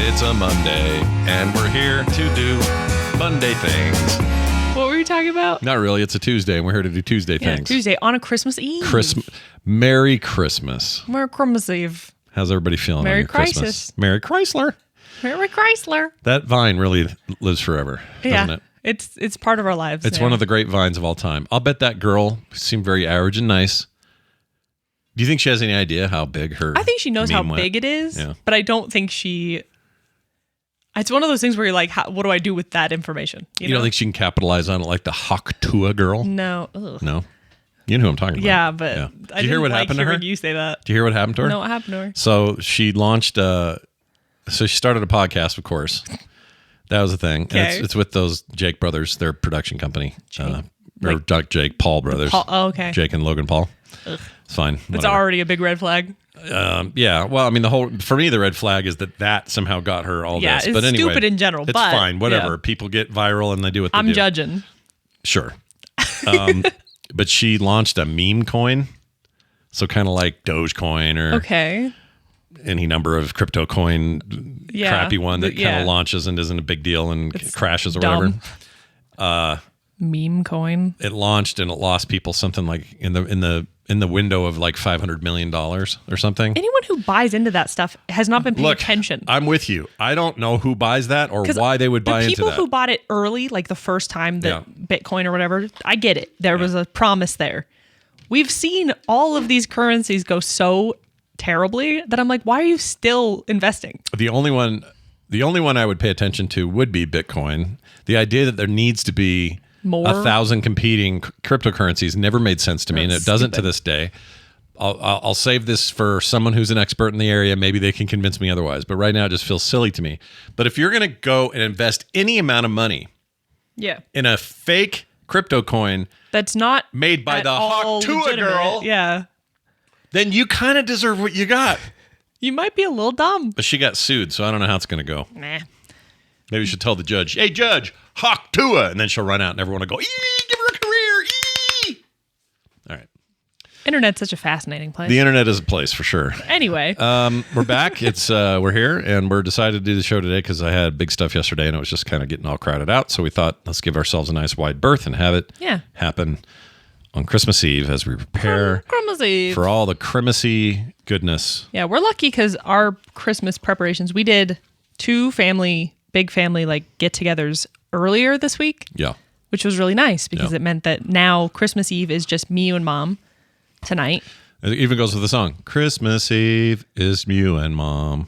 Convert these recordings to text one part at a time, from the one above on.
It's a Monday, and we're here to do Monday things. What were you talking about? Not really. It's a Tuesday, and we're here to do Tuesday Yeah, things. Tuesday on a Christmas Eve. Merry Christmas. Merry Christmas Eve. How's everybody feeling Merry on your Crisis. Christmas? Merry Chrysler. Merry Chrysler. That vine really lives forever, doesn't it? It's part of our lives. It's one of the great vines of all time. I'll bet that girl seemed very average and nice. Do you think she has any idea how big her I think she knows how meme went? big it is, Yeah. but I don't think she... It's one of those things where you're like, what do I do with that information? You don't think she can capitalize on it like the Hawk-Tua girl? No. Ugh. No? You know who I'm talking about. Yeah, but Yeah. I Did you hear what happened to her? hearing you say that. Did you hear what happened to her? No, what happened to her? So she launched so she started a podcast, of course. That was the thing. Okay. And it's with those Jake brothers, their production company. Jake? Or not Jake, Paul brothers. Oh, okay. Jake and Logan Paul. Ugh. It's fine. It's whatever. already a big red flag. Yeah. Well, I mean, for me, the red flag is that somehow got her all Yeah, this. it's But anyway, stupid in general, It's but, fine. Whatever. yeah. People get viral and they do what they do. I'm judging. Sure. But she launched a meme coin. So kind of like Dogecoin or Okay. any number of crypto coin crappy one that kind of launches and isn't a big deal and crashes or dumb. whatever. Meme coin. It launched and it lost people something like in the window of like $500 million or something. Anyone who buys into that stuff has not been paying Look, attention. I'm with you. I don't know who buys that or why they would buy into that. The people who bought it early, like the first time that Bitcoin or whatever, I get it. There was a promise there. We've seen all of these currencies go so terribly that I'm like, why are you still investing? The only one I would pay attention to would be Bitcoin. The idea that there needs to be More? 1,000 competing cryptocurrencies never made sense to me, and it doesn't to stupid. this day. I'll save this for someone who's an expert in the area. Maybe they can convince me otherwise. But right now, it just feels silly to me. But if you're going to go and invest any amount of money Yeah. in a fake crypto coin That's not made by at the all Hawk-Tua legitimate. girl, Yeah. then you kind of deserve what you got. You might be a little dumb. But she got sued, so I don't know how it's going to go. Nah. Maybe you should tell the judge, "Hey, judge, Hawk-Tua," and then she'll run out and everyone will go, "Ee, give her a career, ee." All right. Internet's such a fascinating place. The internet is a place for sure. Anyway. We're back. It's we're here, and we're decided to do the show today because I had big stuff yesterday, and it was just kind of getting all crowded out. So we thought, let's give ourselves a nice wide berth and have it happen on Christmas Eve as we prepare Christmas Eve. for all the Christmassy goodness. Yeah, we're lucky because our Christmas preparations, we did 2 big family like get-togethers earlier this week. Yeah. Which was really nice because it meant that now Christmas Eve is just me and Mom tonight. It even goes with the song. Christmas Eve is you and Mom.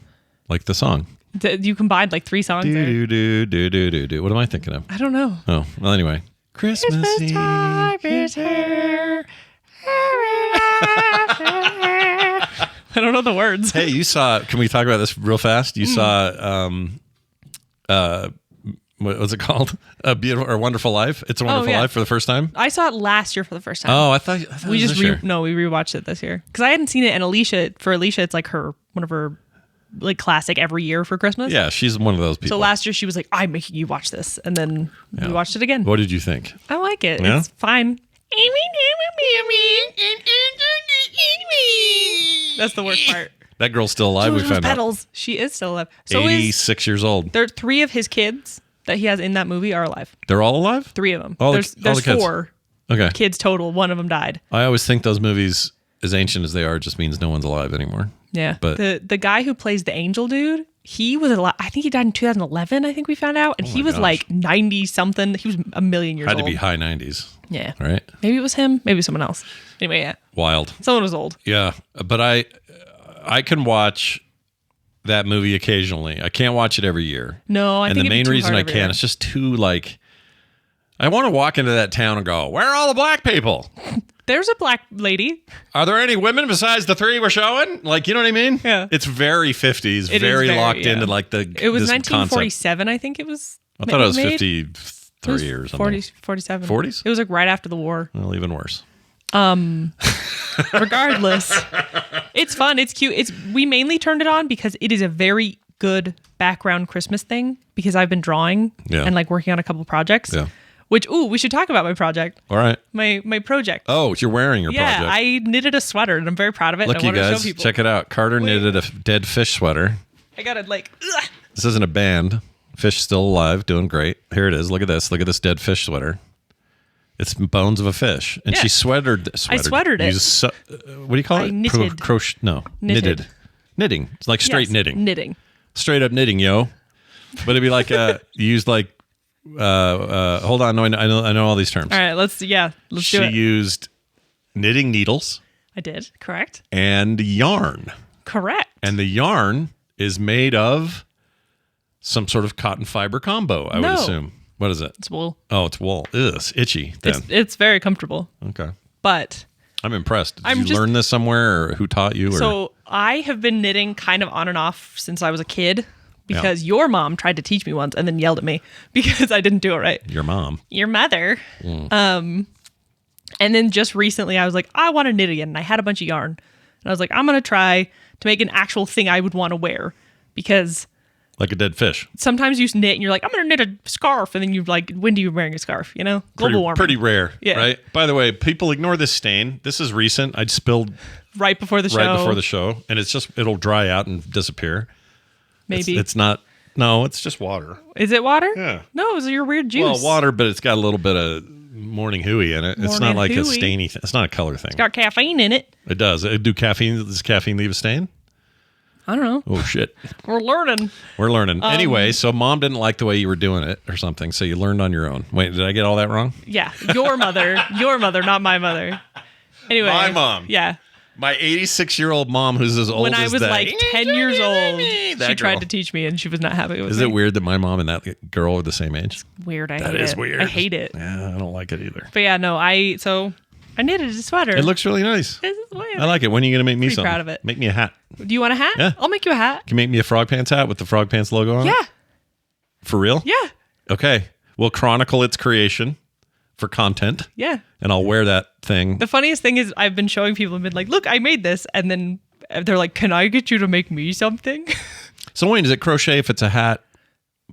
Like the song. You combined like 3 songs there. Do. What am I thinking of? I don't know. Oh, well, anyway. Christmas Eve. time is here. I don't know the words. Hey, you saw, can we talk about this real fast? You saw, what was it called? A Beautiful or Wonderful Life? It's a Wonderful Life for the first time? I saw it last year for the first time. Oh, I thought we it was just this year. we rewatched it this year because I hadn't seen it. And Alicia, it's like one of her like classic every year for Christmas. Yeah, she's one of those people. So last year she was like, "I'm making you watch this," and then we watched it again. What did you think? I like it. Yeah? It's fine. That's the worst part. That girl's still alive, we found out. Petals. She is still alive. So 86 years old. there 3 of his kids that he has in that movie are alive. They're all alive? 3 of them. All There's the kids. 4 Okay. kids total. One of them died. I always think those movies, as ancient as they are, just means no one's alive anymore. Yeah. But the guy who plays the angel dude, he was alive. I think he died in 2011, I think we found out. And he was gosh. like 90 something. He was a million years Had old. to be high 90s. Yeah. Right? Maybe it was him. Maybe someone else. Anyway, yeah. Wild. Someone was old. Yeah. But I can watch that movie occasionally. I can't watch it every year. No, I and think the it'd be main too reason hard I every can't, year. it's just too like, I want to walk into that town and go, where are all the black people? There's a black lady. Are there any women besides the 3 we're showing? Like, you know what I mean? Yeah. It's very 50s, It is very locked yeah. into like the It was this 1947, concept. I think it was. I thought it was made. 53 or something. 40, 47. 40s? It was like right after the war. Well, even worse. Regardless, it's fun. It's cute. We mainly turned it on because it is a very good background Christmas thing because I've been drawing and like working on a couple projects. Yeah. Which, we should talk about my project. All right. My project. Oh, you're wearing your project. Yeah, I knitted a sweater and I'm very proud of it. Look, and I you wanted to show guys, people. check it out. Carter knitted a dead fish sweater. I got it like, ugh. This isn't a band. Fish still alive, doing great. Here it is. Look at this. Look at this dead fish sweater. It's bones of a fish. And she sweatered. I sweatered it. What do you call it? Knitted. Knitted. Knitting. It's like straight knitting. Knitting. Straight up knitting, yo. But it'd be like you used like hold on, no, I know all these terms. All right, let's do it. She used knitting needles. I did, correct. And yarn. Correct. And the yarn is made of some sort of cotton fiber combo, I would assume. What is it? It's wool. Oh, it's wool. Ugh, it's itchy then. It's very comfortable. Okay. But I'm impressed. Did you learn this somewhere, or who taught you? So I have been knitting kind of on and off since I was a kid because your mom tried to teach me once and then yelled at me because I didn't do it right. Your mom. Your mother. And then just recently I was like, I want to knit again. And I had a bunch of yarn. And I was like, I'm going to try to make an actual thing I would want to wear because... Like a dead fish. Sometimes you knit and you're like, I'm going to knit a scarf. And then you're like, when do you wearing a scarf? You know, global warming. Pretty rare, right? By the way, people ignore this stain. This is recent. I spilled right before the show. And it'll dry out and disappear. Maybe. It's not, no, it's just water. Is it water? Yeah. No, it was your weird juice. Well, water, but it's got a little bit of morning hooey in it. It's not like a stainy thing. It's not a color thing. It's got caffeine in it. It does. Does caffeine leave a stain? I don't know. Oh, shit. We're learning. Anyway, so mom didn't like the way you were doing it or something, so you learned on your own. Wait, did I get all that wrong? Yeah. Your mother, not my mother. Anyway. My mom. Yeah. My 86-year-old mom who's as old as that. When I was like 10 years old, she tried to teach me and she was not happy with me. Is it weird that my mom and that girl are the same age? It's weird. That is weird. I hate it. Yeah, I don't like it either. But yeah, no, I knitted a sweater. It looks really nice. I like it. When are you going to make me something? Proud of it. Make me a hat. Do you want a hat? Yeah. I'll make you a hat. Can you make me a Frog Pants hat with the Frog Pants logo on it? Yeah. For real? Yeah. Okay. We'll chronicle its creation for content. Yeah. And I'll wear that thing. The funniest thing is I've been showing people and been like, look, I made this. And then they're like, can I get you to make me something? So Wayne, is it crochet if it's a hat?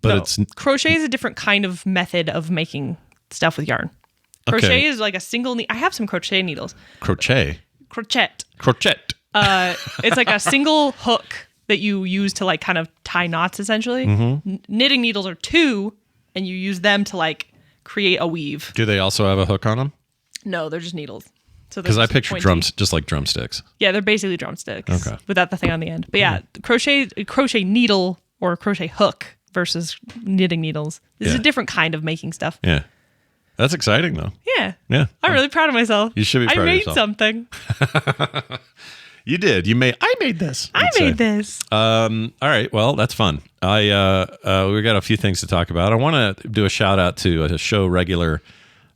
But it's crochet is a different kind of method of making stuff with yarn. Crochet is like a single I have some crochet needles. Crochet. It's like a single hook that you use to like kind of tie knots essentially. Mm-hmm. Knitting needles are two and you use them to like create a weave. Do they also have a hook on them? No, they're just needles. So because I picture drums just like drumsticks. Yeah, they're basically drumsticks. Okay. Without the thing on the end. But yeah, crochet needle or crochet hook versus knitting needles. This is a different kind of making stuff. Yeah. That's exciting, though. Yeah. Yeah. I'm really proud of myself. You should be proud of yourself. I made something. You did. I made this. I made this. All right. Well, that's fun. We got a few things to talk about. I want to do a shout out to a show regular,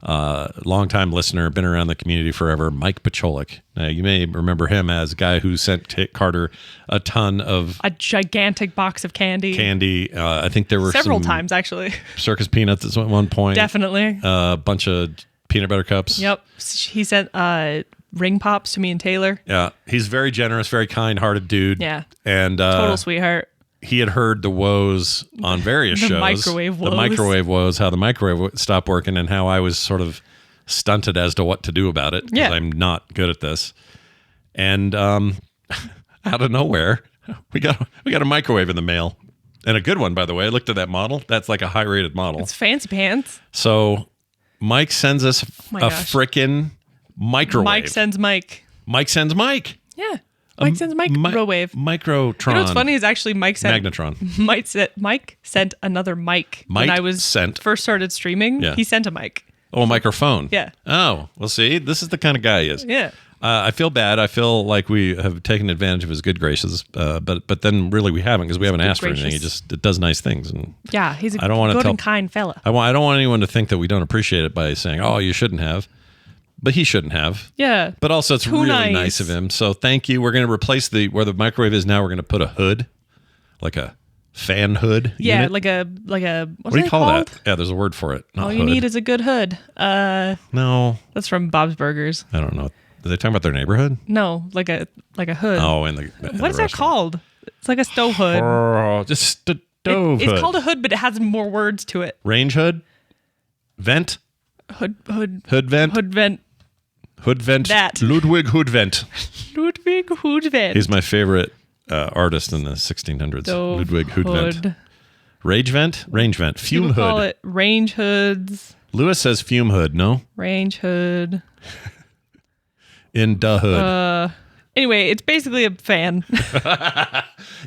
longtime listener, been around the community forever, Mike Pacholik. Now, you may remember him as a guy who sent Carter a gigantic box of candy. I think there were several times actually. Circus peanuts at one point. Definitely. A bunch of peanut butter cups. Yep. He sent ring pops to me and Taylor. Yeah. He's very generous, very kind-hearted dude. Yeah. And total sweetheart. He had heard the woes on various shows. The microwave woes, how the microwave stopped working and how I was sort of stunted as to what to do about it because I'm not good at this. And out of nowhere, we got a microwave in the mail. And a good one, by the way. I looked at that model. That's like a high-rated model. It's fancy pants. So Mike sends us frickin' microwave. Mike sends Mike. Mike sends Mike. Yeah. Mike sends microwave. Microtron. You know what's funny is actually Mike sent... Magnetron. Mike sent another mic when I first started streaming. Yeah. He sent a mic. Oh, a microphone. Yeah. Oh, well, see, this is the kind of guy he is. Yeah. I feel bad. I feel like we have taken advantage of his good graces, but then really we haven't because we haven't asked for anything. It does nice things. And yeah, he's a good and kind fella. I don't want anyone to think that we don't appreciate it by saying, oh, you shouldn't have. But he shouldn't have. Yeah. But also it's really nice of him. So thank you. We're going to replace where the microwave is now, we're going to put a hood, like a fan hood. Yeah, unit. like a what do you call that? Yeah, there's a word for it. All you need is a good hood. No. That's from Bob's Burgers. I don't know. Are they talking about their neighborhood? No, like a hood. Oh, what is that called? It's like a stove hood. Oh, just a stove hood. It's called a hood, but it has more words to it. Range hood? Vent? Hood vent? Hood vent. That. Ludwig Hoodvent. Ludwig Hoodvent. He's my favorite artist in the 1600s. Ludwig Hoodvent. Range vent. Fume People hood. call it range hoods. Lewis says fume hood. No. Range hood. In the hood. Anyway, it's basically a fan.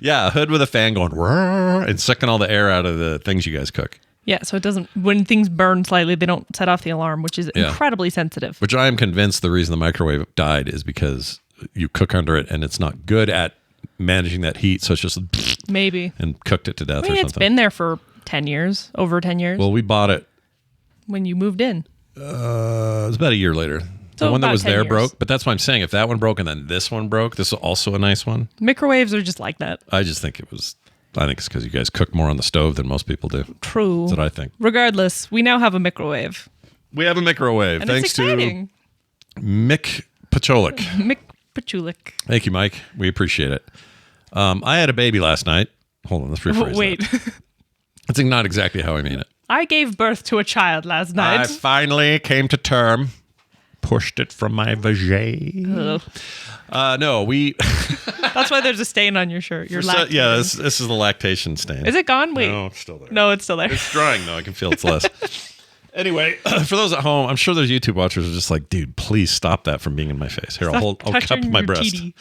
Yeah, a hood with a fan going and sucking all the air out of the things you guys cook. Yeah, so it doesn't, when things burn slightly, they don't set off the alarm, which is incredibly sensitive. Which I am convinced the reason the microwave died is because you cook under it and it's not good at managing that heat. So it's just maybe. And cooked it to death or something. It's been there for 10 years, over 10 years. Well, we bought it. When you moved in. It was about a year later. So the one that was there years. broke, but that's why I'm saying if that one broke and then this one broke, this is also a nice one. Microwaves are just like that. I just think it's because you guys cook more on the stove than most people do. True. That's what I think. Regardless, we now have a microwave. We have a microwave. And thanks it's exciting. to Mick Pacholik. Mick Pachulik. Thank you, Mike. We appreciate it. I had a baby last night. Hold on, let's rephrase Wait. that. That's not exactly how I mean it. I gave birth to a child last night. I finally came to term. Pushed it from my vagina. No, we... That's why there's a stain on your shirt. You're lactating. Yeah, this is the lactation stain. Is it gone? Wait. No, it's still there. No, it's still there. It's drying, though. I can feel it's less. Anyway, for those at home, I'm sure there's YouTube watchers who are just like, dude, please stop that from being in my face. Here, I'll cup my breast. Teety.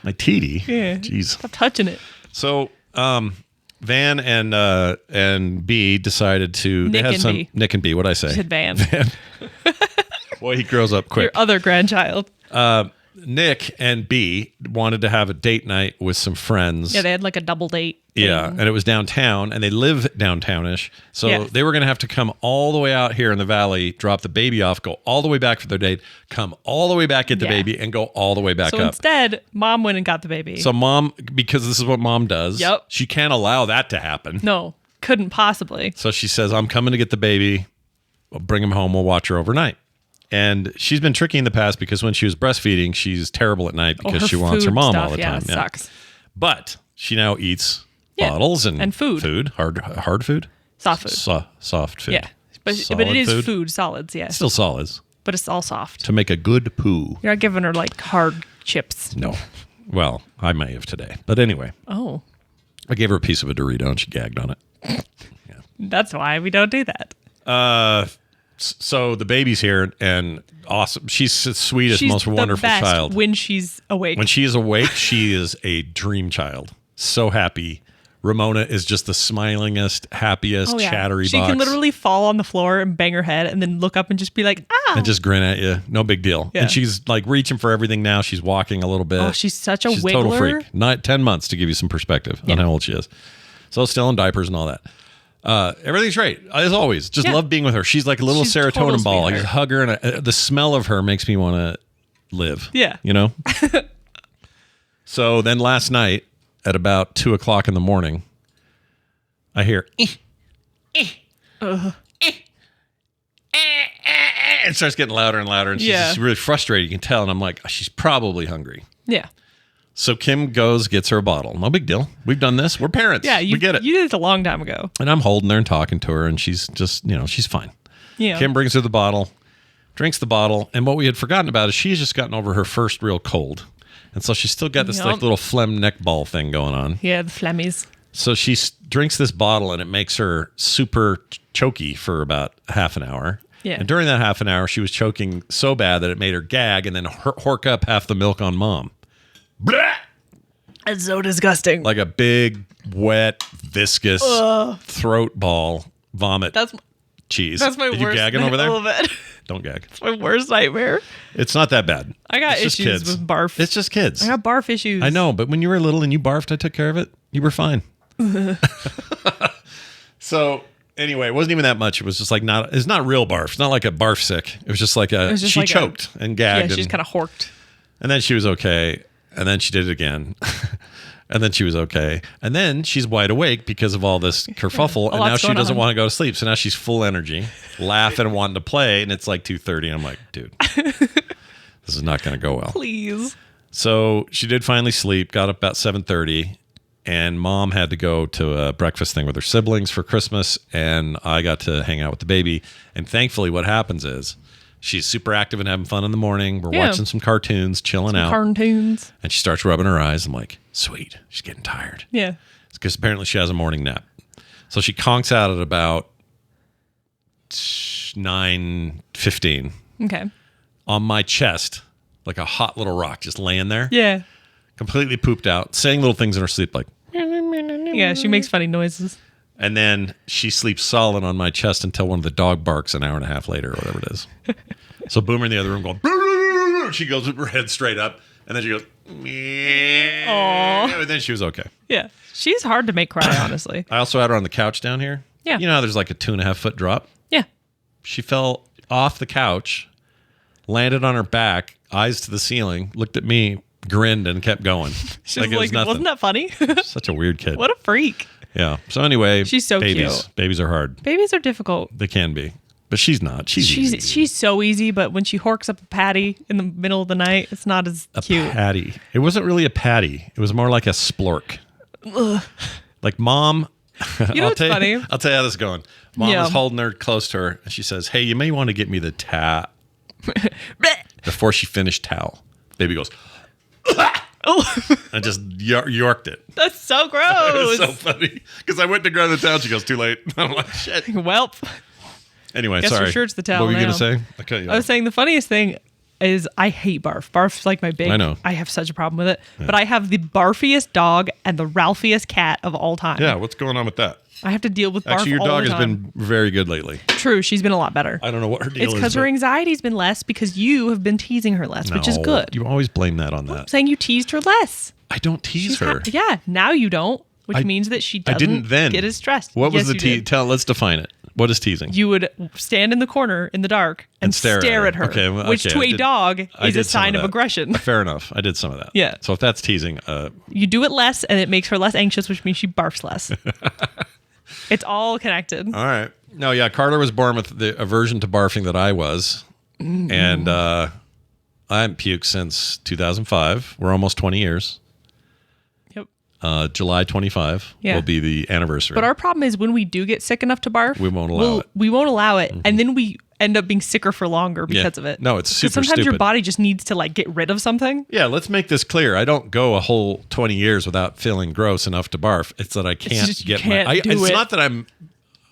My teety? Yeah. Jeez. Stop touching it. So, Van and B decided to... Nick and B, what'd I say? You said Van. Boy, he grows up quick. Your other grandchild. Nick and B wanted to have a date night with some friends. Yeah, they had like a double date thing. Yeah, and it was downtown, and they live downtownish. So they were going to have to come all the way out here in the valley, drop the baby off, go all the way back for their date, come all the way back, get the baby, and go all the way back up. So instead, Mom went and got the baby. So Mom, because this is what Mom does, she can't allow that to happen. No, couldn't possibly. So she says, I'm coming to get the baby. We'll bring him home. We'll watch her overnight. And she's been tricky in the past because when she was breastfeeding, she's terrible at night because she wants her mom all the time. Yeah, sucks. But she now eats bottles and food. Hard food? Soft food. Soft food. Yeah. But it is food, solids, yeah. Still solids. But it's all soft. To make a good poo. You're not giving her like hard chips. No. Well, I may have today. But anyway. Oh. I gave her a piece of a Dorito and she gagged on it. Yeah. That's why we don't do that. So the baby's here and awesome. She's the sweetest, most wonderful child. When she's awake. When she is awake, she is a dream child. So happy. Ramona is just the smilingest, happiest, chattery She box. can literally fall on the floor and bang her head and then look up and just be like, ah. And just grin at you. No big deal. Yeah. And she's like reaching for everything now. She's walking a little bit. Oh, she's such a wiggler. Total freak. 10 months to give you some perspective on how old she is. So still in diapers and all that. Everything's great as always. Just love being with her. She's like a little serotonin ball. I just hug her, and the smell of her makes me want to live. Yeah, you know. So then last night at about 2:00 in the morning, I hear it starts getting louder and louder, and she's just really frustrated. You can tell, and I'm like, she's probably hungry. Yeah. So Kim gets her a bottle. No big deal. We've done this. We're parents. Yeah, we get it. You did it a long time ago. And I'm holding her and talking to her, and she's just, she's fine. Yeah. Kim brings her the bottle, drinks the bottle, and what we had forgotten about is she's just gotten over her first real cold. And so she's still got this like little phlegm neck ball thing going on. Yeah, the phlegmies. So she drinks this bottle, and it makes her super choky for about half an hour. Yeah. And during that half an hour, she was choking so bad that it made her gag and then hork up half the milk on Mom. Blah! It's so disgusting. Like a big, wet, viscous throat ball vomit. Cheese. That's my worst. You gagging over there? A little bit. Don't gag. It's my worst nightmare. It's not that bad. I got issues with barf. It's just kids. I got barf issues. I know, but when you were little and you barfed, I took care of it. You were fine. So anyway, it wasn't even that much. It was just like it's not real barf. It's not like a barf sick. It was just like she choked and gagged. Yeah, she just kind of horked. And then she was okay. And then she did it again. And then she was okay. And then she's wide awake because of all this kerfuffle. And now she doesn't want to go to sleep. So now she's full energy, laughing and wanting to play. And it's like 2:30. And I'm like, dude, this is not going to go well. Please. So she did finally sleep, got up about 7:30. And Mom had to go to a breakfast thing with her siblings for Christmas. And I got to hang out with the baby. And thankfully what happens is she's super active and having fun in the morning. We're watching some cartoons, chilling out. Cartoons. And she starts rubbing her eyes. I'm like, sweet. She's getting tired. Yeah. It's because apparently she has a morning nap. So she conks out at about 9:15. Okay. On my chest, like a hot little rock, just laying there. Yeah. Completely pooped out, saying little things in her sleep like. Yeah, she makes funny noises. And then she sleeps solid on my chest until one of the dog barks an hour and a half later or whatever it is. So Boomer in the other room going. She goes with her head straight up, and then she goes. Aww. And then she was okay. Yeah. She's hard to make cry, honestly. I also had her on the couch down here. Yeah. You know how there's like a 2.5 foot drop? Yeah. She fell off the couch, landed on her back, eyes to the ceiling, looked at me, grinned, and kept going. She's like, wasn't that funny? Such a weird kid. What a freak. Yeah. So anyway, she's so babies. cute. Babies are hard. Babies are difficult. They can be. But she's not. She's so easy, but when she horks up a patty in the middle of the night, it's not as cute. A patty. It wasn't really a patty. It was more like a splork. Ugh. Like mom. You know what's funny? I'll tell you how this is going. Mom is holding her close to her, and she says, "Hey, you may want to get me the towel." Before she finished towel, baby goes, and just yorked it. That's so gross. It's so funny because I went to grab the towel. She goes, "Too late." I'm like, "Shit." Welp. Anyway, guess sorry. For sure it's the towel. What were you now. gonna say? I was saying the funniest thing is I hate barf. Barf's like my big. I know. I have such a problem with it. Yeah. But I have the barfiest dog and the ralphiest cat of all time. Yeah, what's going on with that? I have to deal with barf. Actually, your all dog the has time. been very good lately. True, she's been a lot better. I don't know what her deal is. It's because her anxiety's been less because you have been teasing her less, which is good. You always blame that on that. I'm saying you teased her less. I don't tease her. Yeah, now you don't, which means that she doesn't get as stressed. What was the tease? Let's define it. What is teasing? You would stand in the corner in the dark and stare at her, which to a dog is a sign of aggression. Fair enough. I did some of that. Yeah. So if that's teasing, you do it less, and it makes her less anxious, which means she barfs less. It's all connected. All right. No, yeah. Carter was born with the aversion to barfing that I was, and I haven't puked since 2005. We're almost 20 years. July 25 will be the anniversary. But our problem is when we do get sick enough to barf, we won't allow it. We won't allow it, and then we end up being sicker for longer because of it. No, it's super sometimes stupid. Your body just needs to like get rid of something. Yeah, let's make this clear. I don't go a whole 20 years without feeling gross enough to barf. It's that I can't it's not that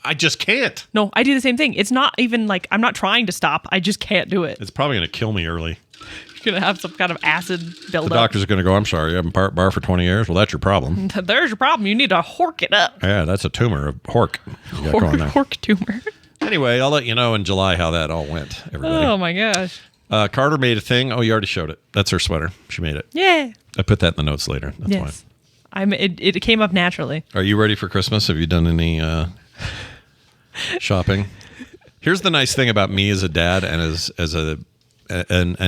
I just can't. No, I do the same thing. It's not even like I'm not trying to stop. I just can't do it. It's probably going to kill me early. You're going to have some kind of acid buildup. The doctors are going to go, I'm sorry, you haven't barfed for 20 years? Well, that's your problem. There's your problem. You need to hork it up. Yeah, that's a tumor, a hork. You got going there. Hork tumor. Anyway, I'll let you know in July how that all went, everybody. Oh, my gosh. Carter made a thing. Oh, you already showed it. That's her sweater. She made it. Yeah. I put that in the notes later. That's why. It came up naturally. Are you ready for Christmas? Have you done any shopping? Here's the nice thing about me as a dad and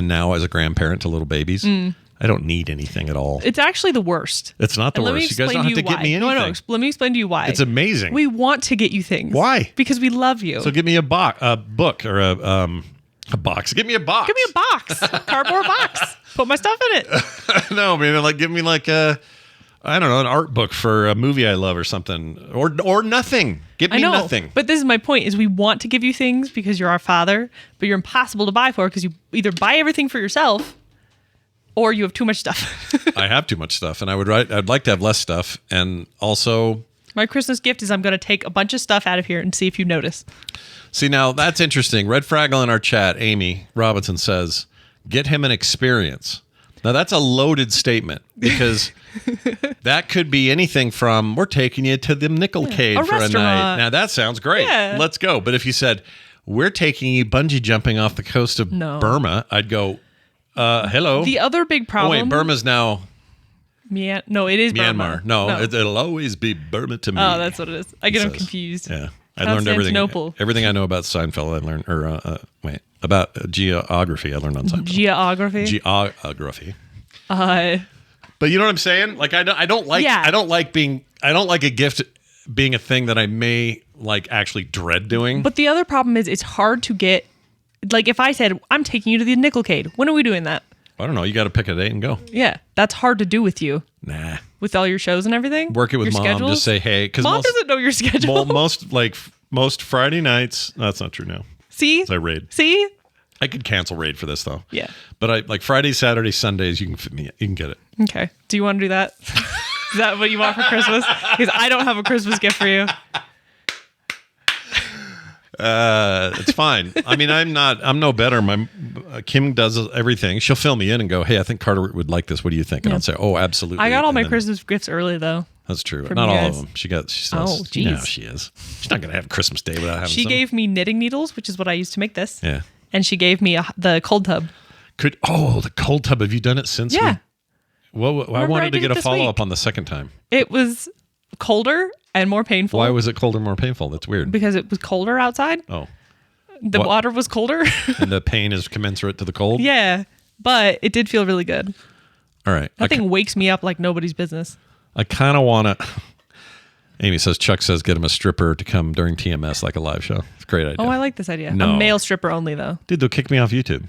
now as a grandparent to little babies. I don't need anything at all. It's actually the worst. It's not the worst. You guys don't have to get me anything. No, let me explain to you why. It's amazing. We want to get you things. Why? Because we love you. So give me a book or a box. Give me a box. Give me a box. Cardboard box. Put my stuff in it. No, man. Like give me like I don't know, an art book for a movie I love or something, or nothing. Give me nothing. But this is my point: is we want to give you things because you're our father, but you're impossible to buy for because you either buy everything for yourself, or you have too much stuff. I have too much stuff, and I'd like to have less stuff, and also my Christmas gift is I'm going to take a bunch of stuff out of here and see if you notice. See, now that's interesting. Red Fraggle in our chat, Amy Robinson says, "Get him an experience." Now, that's a loaded statement because that could be anything from, we're taking you to the Nickelcade for a night. Now, that sounds great. Yeah. Let's go. But if you said, we're taking you bungee jumping off the coast of Burma, I'd go, hello. The other big problem. Oh, wait, Burma's now. No, it is Burma. Myanmar. No. It'll always be Burma to me. Oh, that's what it is. I get them confused. Yeah. I learned everything I know about Seinfeld. I learned, about geography. I learned on Seinfeld. Geography. But you know what I'm saying? Like I don't like a gift being a thing that I may like actually dread doing. But the other problem is it's hard to get. Like if I said I'm taking you to the Nickelcade, when are we doing that? I don't know. You got to pick a date and go. Yeah, that's hard to do with you. Nah. With all your shows and everything? Work it with mom. Schedules? Just say, hey. Because Mom doesn't know your schedule. Most Friday nights. That's not true now. See? I raid. See? I could cancel raid for this, though. Yeah. But I like Fridays, Saturdays, Sundays, you can fit me. You can get it. Okay. Do you want to do that? Is that what you want for Christmas? Because I don't have a Christmas gift for you. It's fine. I mean, I'm no better. My Kim does everything. She'll fill me in and go, "Hey, I think Carter would like this. What do you think?" And I'll say, "Oh, absolutely." I got all my Christmas gifts early though. That's true. Not all of them. She says, "Oh, geez. No, she is. She's not going to have Christmas Day without having." She gave me knitting needles, which is what I used to make this. Yeah. And she gave me the cold tub. The cold tub. Have you done it since? Yeah. Well, I wanted to get a follow up on the second time. It was colder and more painful. Why was it colder and more painful? That's weird. Because it was colder outside. Oh. The water was colder. And the pain is commensurate to the cold? Yeah. But it did feel really good. All right. That thing wakes me up like nobody's business. I kind of want to... Amy says, Chuck says, get him a stripper to come during TMS like a live show. It's a great idea. Oh, I like this idea. No. A male stripper only, though. Dude, they'll kick me off YouTube.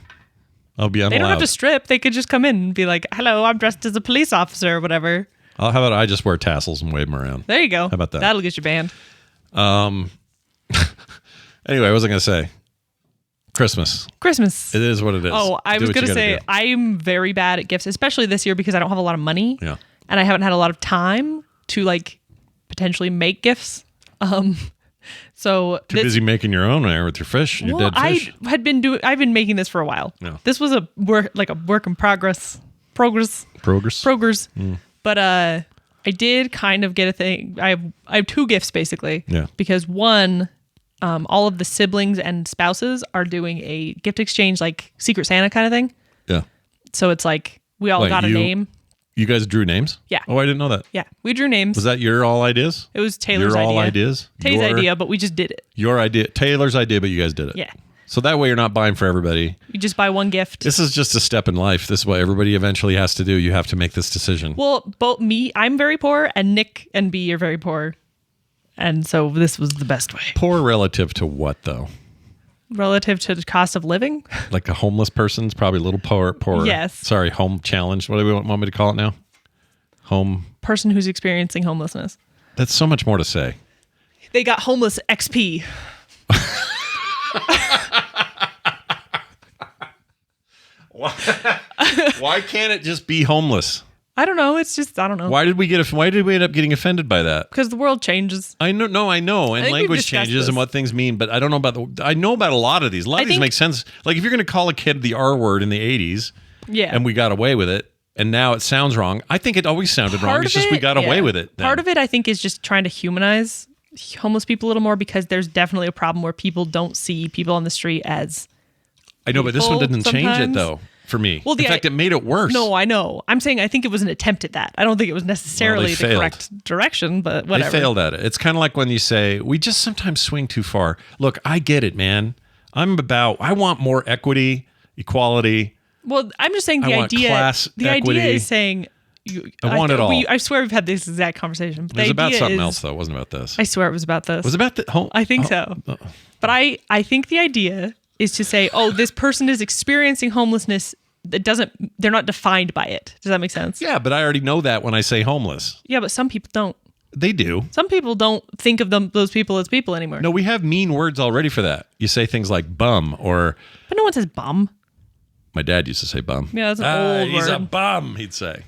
I'll be unallowed. They don't have to strip. They could just come in and be like, hello, I'm dressed as a police officer or whatever. How about I just wear tassels and wave them around? There you go. How about that? That'll get you banned. Anyway, what was I going to say? Christmas. Christmas. It is what it is. Oh, I was going to say, I'm very bad at gifts, especially this year because I don't have a lot of money. Yeah. And I haven't had a lot of time to potentially make gifts. So too busy making your own there with your fish, your dead fish. I've been making this for a while. Yeah. This was a work in progress. Progress. But I did kind of get a thing. I have two gifts basically. Yeah. Because one, all of the siblings and spouses are doing a gift exchange, like Secret Santa kind of thing. Yeah. So it's like we all got a name. You guys drew names? Yeah. Oh, I didn't know that. Yeah, we drew names. Was that your all ideas? It was Taylor's idea. Your all ideas? Taylor's idea, but we just did it. Your idea. Taylor's idea, but you guys did it. Yeah. So that way you're not buying for everybody. You just buy one gift. This is just a step in life. This is what everybody eventually has to do. You have to make this decision. Well, both I'm very poor, and Nick and B are very poor. And so this was the best way. Poor relative to what, though? Relative to the cost of living? Like a homeless person's probably a little poorer. Yes. Sorry, home challenged. What do we want me to call it now? Home. Person who's experiencing homelessness. That's so much more to say. They got homeless XP. Why can't it just be homeless? I don't know. It's just, I don't know. Why did we end up getting offended by that? Because the world changes. I know. And language changes and what things mean, but I don't know about I know about a lot of these. A lot of these make sense. Like if you're going to call a kid the R word in the 80s, yeah, and we got away with it, and now it sounds wrong. I think it always sounded wrong. It's just we got away with it. Then. Part of it, I think, is just trying to humanize homeless people a little more because there's definitely a problem where people don't see people on the street as I know, but this one didn't change it, though, for me. Well, in fact, it made it worse. No, I know. I'm saying I think it was an attempt at that. I don't think it was necessarily the correct direction, but whatever. They failed at it. It's kind of like when you say, we just sometimes swing too far. Look, I get it, man. I want more equity, equality. Well, I'm just saying the idea is saying I want it all. I swear we've had this exact conversation. It was about something else, though. It wasn't about this. I swear it was about this. Was it about the home? I think so. But I think the idea is to say, oh, this person is experiencing homelessness. They're not defined by it. Does that make sense? Yeah, but I already know that when I say homeless. Yeah, but some people don't. They do. Some people don't think of those people as people anymore. No, we have mean words already for that. You say things like bum or... But no one says bum. My dad used to say bum. Yeah, that's an old word. He's a bum, he'd say.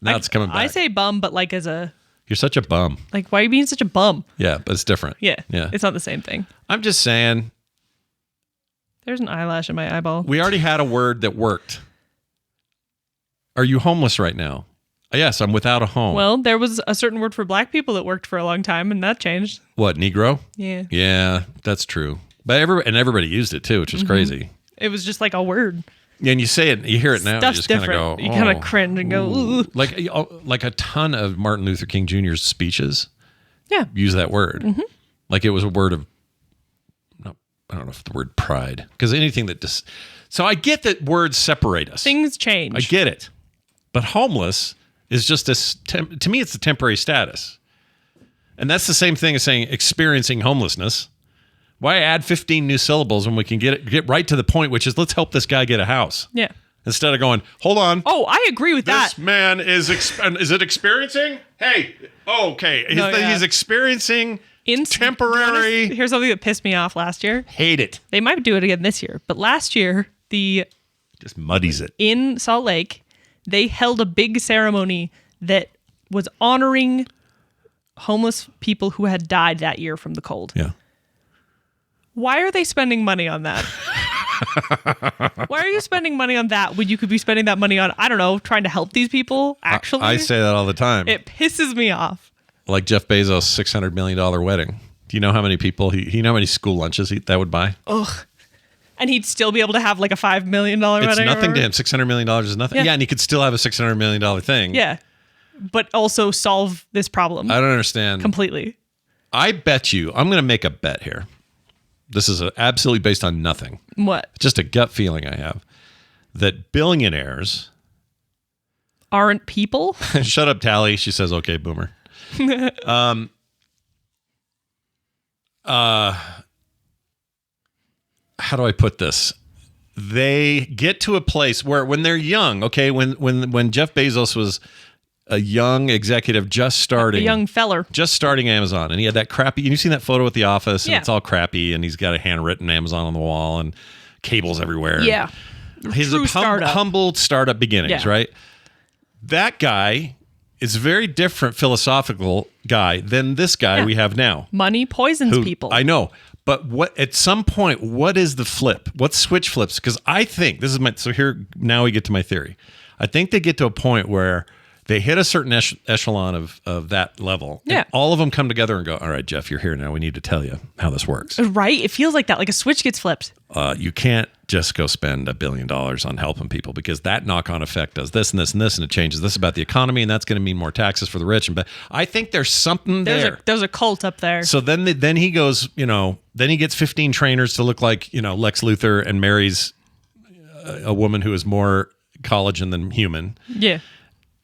Now it's coming back. I say bum, but like as a... You're such a bum. Like, why are you being such a bum? Yeah, but it's different. Yeah. It's not the same thing. I'm just saying... There's an eyelash in my eyeball. We already had a word that worked. Are you homeless right now? Yes, I'm without a home. Well, there was a certain word for black people that worked for a long time, and that changed. What, Negro? Yeah. Yeah, that's true. But everybody used it too, which is crazy. It was just like a word. Yeah, and you say it, you hear it now, Stuff's you just kind of different. go, You kind of cringe and go, ooh. Like a ton of Martin Luther King Jr.'s speeches use that word. Mm-hmm. Like it was a word of, I don't know if the word pride, because anything that so I get that words separate us. Things change. I get it. But homeless is just to me, it's a temporary status. And that's the same thing as saying experiencing homelessness. Why add 15 new syllables when we can get right to the point, which is let's help this guy get a house. Yeah. Instead of going, hold on. Oh, I agree with that. This man is it experiencing? Hey, okay. He's experiencing temporary. Here's something that pissed me off last year. Hate it. They might do it again this year. But last year, just muddies it. In Salt Lake, they held a big ceremony that was honoring homeless people who had died that year from the cold. Yeah. Why are they spending money on that? Why are you spending money on that when you could be spending that money on, I don't know, trying to help these people? Actually, I say that all the time. It pisses me off. Like Jeff Bezos' $600 million wedding. Do you know how many people, you know how many school lunches that would buy? Ugh. And he'd still be able to have like a $5 million wedding. It's nothing to him. $600 million is nothing. Yeah, and he could still have a $600 million thing. Yeah. But also solve this problem. I don't understand. Completely. I bet you, I'm going to make a bet here. This is absolutely based on nothing. What? Just a gut feeling I have. That billionaires aren't people? Shut up, Tally. She says, okay, boomer. How do I put this? They get to a place where when they're young, okay, when Jeff Bezos was a young executive just starting. A young feller. Just starting Amazon. And he had that crappy, you've seen that photo at the office, and yeah. It's all crappy, and he's got a handwritten Amazon on the wall and cables everywhere. Yeah. He's a humble startup beginnings, right? That guy is a very different philosophical guy than this guy we have now. Money poisons people. I know. But at some point, what is the flip? What switch flips? Because I think, so here, now we get to my theory. I think they get to a point where they hit a certain echelon of that level. Yeah. And all of them come together and go, all right, Jeff, you're here now. We need to tell you how this works. Right? It feels like that, like a switch gets flipped. You can't just go spend $1 billion on helping people because that knock-on effect does this and this and this, and it changes this about the economy, and that's going to mean more taxes for the rich. But I think there's something there. There's a cult up there. So then he goes, then he gets 15 trainers to look like, Lex Luthor, and marries a woman who is more collagen than human. Yeah.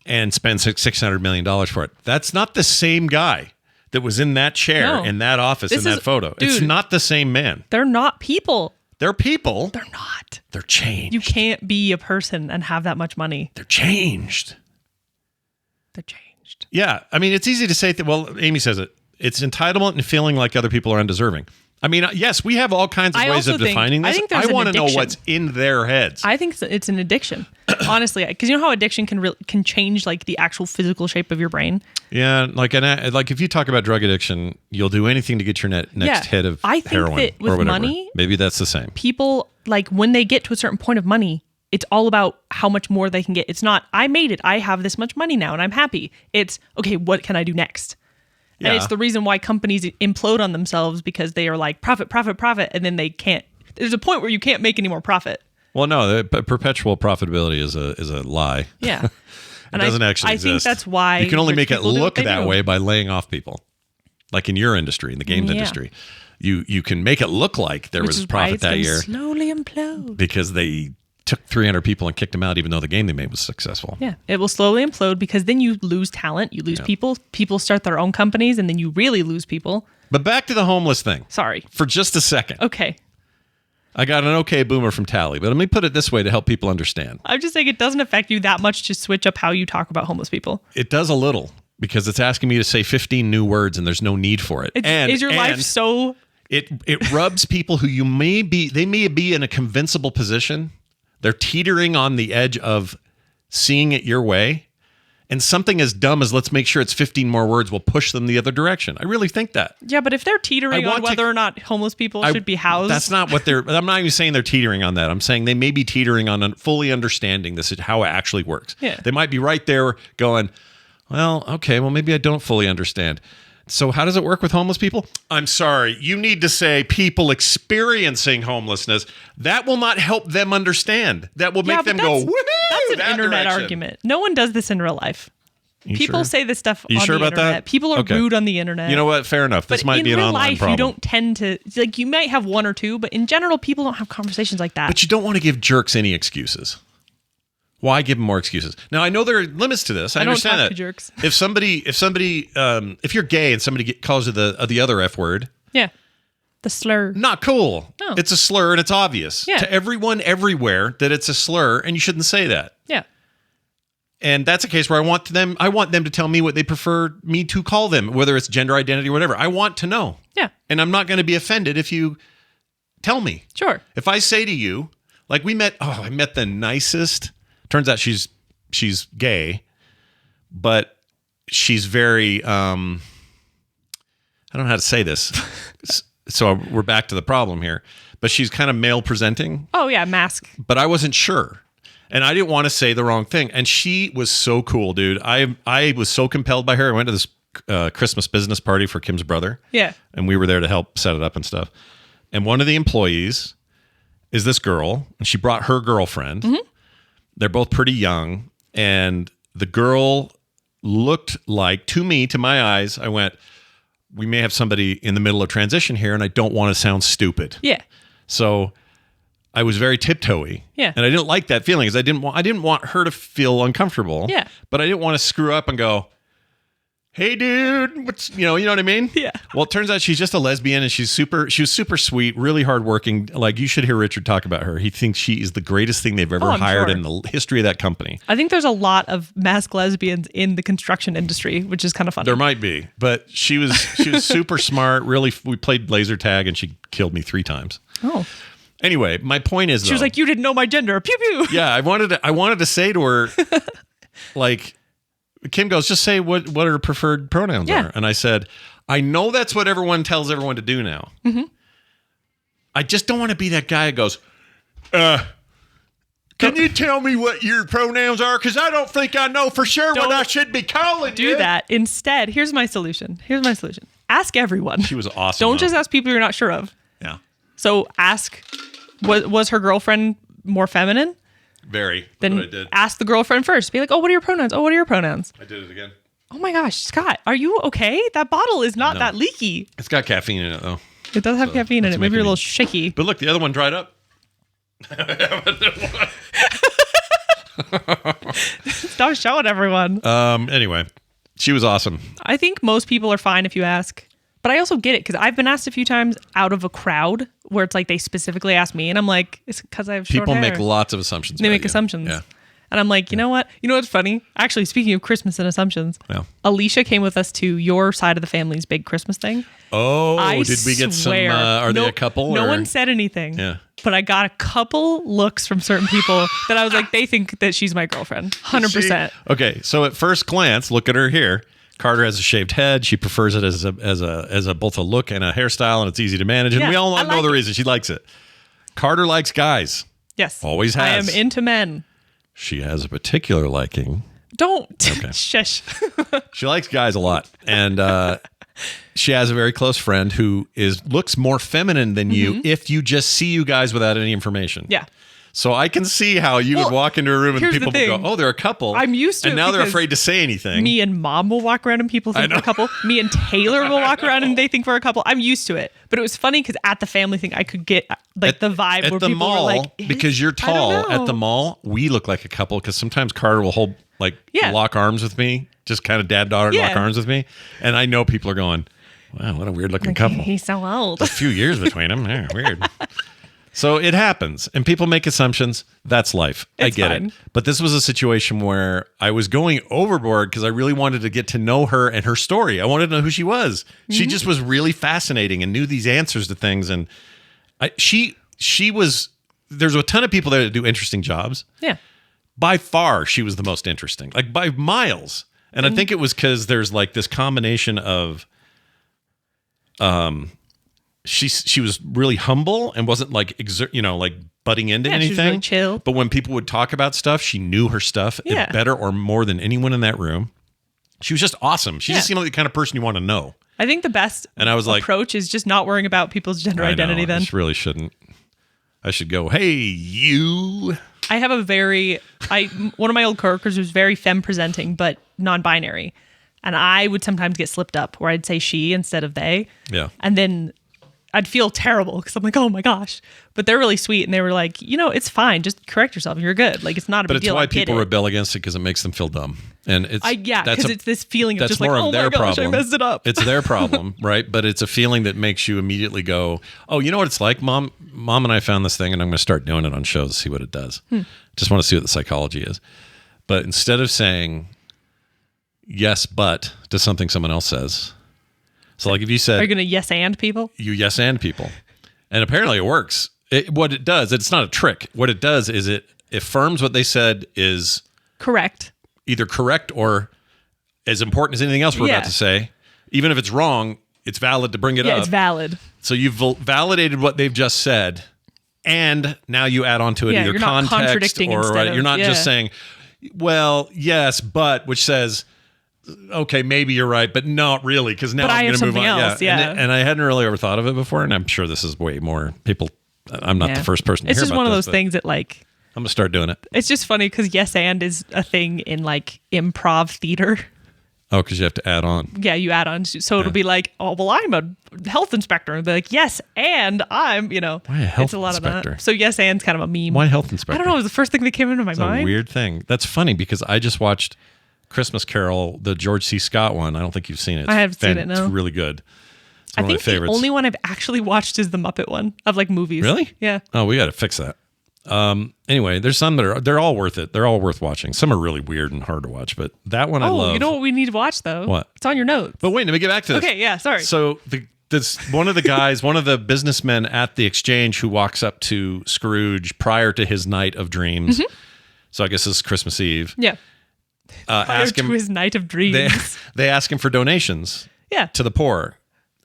And spends $600 million for it. That's not the same guy that was in that chair, in that office, in that photo. Dude, it's not the same man. They're not people. They're people. They're not. They're changed. You can't be a person and have that much money. They're changed. They're changed. Yeah. I mean, it's easy to say that. Well, Amy says it. It's entitlement and feeling like other people are undeserving. I mean, yes, we have all kinds of ways of defining this. I want to know what's in their heads. I think it's an addiction, honestly, because you know how addiction can change like the actual physical shape of your brain. Yeah, like if you talk about drug addiction, you'll do anything to get your next hit of I think heroin that with or whatever. Money, maybe that's the same. People, like when they get to a certain point of money, it's all about how much more they can get. It's not, I made it, I have this much money now and I'm happy. It's, okay, what can I do next? Yeah. And it's the reason why companies implode on themselves, because they are like profit, and then they can't. There's a point where you can't make any more profit. Well, no, perpetual profitability is a lie. Yeah, it doesn't actually exist. I think that's why you can only make it look that way by laying off people, like in your industry, in the games industry. You can make it look like there was profit that year. Slowly implode because they took 300 people and kicked them out, even though the game they made was successful. Yeah, it will slowly implode because then you lose talent, you lose people. People start their own companies, and then you really lose people. But back to the homeless thing. Sorry. For just a second. Okay. I got an okay boomer from Tally, but let me put it this way to help people understand. I'm just saying it doesn't affect you that much to switch up how you talk about homeless people. It does a little, because it's asking me to say 15 new words, and there's no need for it. Is your life so... It rubs people who they may be in a convincible position. They're teetering on the edge of seeing it your way. And something as dumb as let's make sure it's 15 more words will push them the other direction. I really think that. Yeah, but if they're teetering on whether or not homeless people should be housed. That's not what I'm not even saying they're teetering on that. I'm saying they may be teetering on fully understanding this is how it actually works. Yeah. They might be right there going, well, okay, well, maybe I don't fully understand. So how does it work with homeless people? I'm sorry. You need to say people experiencing homelessness. That will not help them understand. That will make them go, woohoo! That's an internet argument. No one does this in real life. People say this stuff on the internet. That? People are rude on the internet. You know what? Fair enough. This might be an online problem. You don't tend to, like, you might have one or two, but in general, people don't have conversations like that. But you don't want to give jerks any excuses. Why give them more excuses? Now, I know there are limits to this. I understand that. To jerks. If you're gay and somebody calls you the other F word. Yeah. The slur. Not cool. No. It's a slur and it's obvious to everyone everywhere that it's a slur and you shouldn't say that. Yeah. And that's a case where I want them to tell me what they prefer me to call them, whether it's gender identity or whatever. I want to know. Yeah. And I'm not going to be offended if you tell me. Sure. If I say to you, like I met the nicest. Turns out she's gay, but she's very I don't know how to say this. so we're back to the problem here. But she's kind of male presenting. Oh yeah, mask. But I wasn't sure. And I didn't want to say the wrong thing. And she was so cool, dude. I was so compelled by her. I went to this Christmas business party for Kim's brother. Yeah. And we were there to help set it up and stuff. And one of the employees is this girl. And she brought her girlfriend. Mm-hmm. They're both pretty young. And the girl looked like, to me, to my eyes, I went, we may have somebody in the middle of transition here. And I don't want to sound stupid. Yeah. So I was very tiptoey. Yeah. And I didn't like that feeling because I didn't want her to feel uncomfortable. Yeah. But I didn't want to screw up and go, hey dude, what's, you know what I mean? Yeah. Well, it turns out she's just a lesbian and she was super sweet, really hardworking. Like, you should hear Richard talk about her. He thinks she is the greatest thing they've ever hired in the history of that company. I think there's a lot of masked lesbians in the construction industry, which is kind of funny. There might be, but she was super smart. Really, we played laser tag and she killed me 3 times. Oh. Anyway, my point is, she was like, you didn't know my gender. Pew pew. Yeah, I wanted to say to her, like, Kim goes, just say what her preferred pronouns are. And I said, I know that's what everyone tells everyone to do now. Mm-hmm. I just don't want to be that guy that goes, can you tell me what your pronouns are? Because I don't think I know for sure what I should be calling you. Do that. Instead, here's my solution. Ask everyone. She was awesome. Don't just ask people you're not sure of. Yeah. So ask, was her girlfriend more feminine? Very. Then I did. Ask the girlfriend first. Be like, oh, what are your pronouns? Oh, what are your pronouns? I did it again. Oh my gosh, Scott, are you okay? That bottle is not that leaky. It's got caffeine in it, though. It does have caffeine in it. Maybe you're a little shaky. But look, the other one dried up. Stop showing everyone. Anyway, she was awesome. I think most people are fine if you ask. But I also get it because I've been asked a few times out of a crowd where it's like they specifically asked me, and I'm like, it's because I have short hair. People make lots of assumptions. They make assumptions. Yeah. And I'm like, you know what? You know what's funny? Actually, speaking of Christmas and assumptions, Alicia came with us to your side of the family's big Christmas thing. Oh, did we get some? Are they a couple? No one said anything. Yeah. But I got a couple looks from certain people that I was like, they think that she's my girlfriend. 100%. Okay, so at first glance, look at her here. Carter has a shaved head. She prefers it as both a look and a hairstyle, and it's easy to manage. And we all know the reason she likes it. Carter likes guys. Yes. Always has. I am into men. She has a particular liking. Don't. Okay. Shush. She likes guys a lot. And she has a very close friend who looks more feminine than you if you just see you guys without any information. Yeah. So I can see how you would walk into a room and people would go, oh, they're a couple. I'm used to it. And now they're afraid to say anything. Me and Mom will walk around and people think we're a couple. Me and Taylor will walk around and they think we're a couple. I'm used to it. But it was funny because at the family thing, I could get the vibe where people were like, because you're tall, at the mall, we look like a couple because sometimes Carter will hold, lock arms with me, just kind of dad-daughter lock arms with me. And I know people are going, wow, what a weird-looking couple. He's so old. A few years between them. Yeah, weird. So it happens, and people make assumptions. That's life. I get it. But this was a situation where I was going overboard because I really wanted to get to know her and her story. I wanted to know who she was. Mm-hmm. She just was really fascinating and knew these answers to things. And she was. There's a ton of people there that do interesting jobs. Yeah. By far, she was the most interesting, like by miles. And I think it was because there's like this combination of, She was really humble and wasn't like butting into anything. She was really chill. But when people would talk about stuff, she knew her stuff better or more than anyone in that room. She was just awesome. She just seemed like the kind of person you want to know. I think the best approach is just not worrying about people's gender identity. Then I really shouldn't. I should go, hey, you. I have one of my old coworkers was very femme presenting, but non-binary. And I would sometimes get slipped up where I'd say she instead of they. Yeah. And then I'd feel terrible because I'm like, oh my gosh. But they're really sweet. And they were like, it's fine. Just correct yourself. You're good. Like, it's not a big deal. But it's why people rebel against it because it makes them feel dumb. And because it's this feeling of just like, oh my gosh, I messed it up. It's their problem, right? But it's a feeling that makes you immediately go, oh, you know what it's like? Mom and I found this thing and I'm going to start doing it on shows to see what it does. Just want to see what the psychology is. But instead of saying yes, but to something someone else says. So like if you said... Are you going to yes and people? You yes and people. And apparently it works. What it does, it's not a trick. What it does is it affirms what they said is... Correct. Either correct or as important as anything else we're about to say. Even if it's wrong, it's valid to bring it up. Yeah, it's valid. So you've validated what they've just said, and now you add on to it either you're not context contradicting or instead of- you're not just saying, well, yes, but, which says, okay, maybe you're right, but not really, because now I'm going to move on. Else, And I hadn't really ever thought of it before, and I'm sure this is way more people. I'm not the first person to hear about this. It's just one of those things that like... I'm going to start doing it. It's just funny because yes and is a thing in like improv theater. Oh, because you have to add on. Yeah, you add on. So it'll be like, oh, well, I'm a health inspector. And they're like, yes, and I'm, Why a health it's a lot inspector? of that. So yes, and's kind of a meme. Why health inspector? I don't know. It was the first thing that came into my mind. It's a weird thing. That's funny because I just watched Christmas Carol, the George C. Scott one. I don't think you've seen it. I haven't seen it, no. It's really good. It's I one think of my favorites. the only one I've actually watched is the Muppet one of like movies. Really? Yeah. Oh, we got to fix that. Anyway, there's some that they're all worth it. They're all worth watching. Some are really weird and hard to watch, but that one I love. You know what we need to watch though? What? It's on your notes. But wait, let me get back to this. Okay, yeah, sorry. So this one of the guys, one of the businessmen at the exchange who walks up to Scrooge prior to his night of dreams. Mm-hmm. So I guess this is Christmas Eve. Yeah. Ask him to his night of dreams. They ask him for donations. Yeah. To the poor.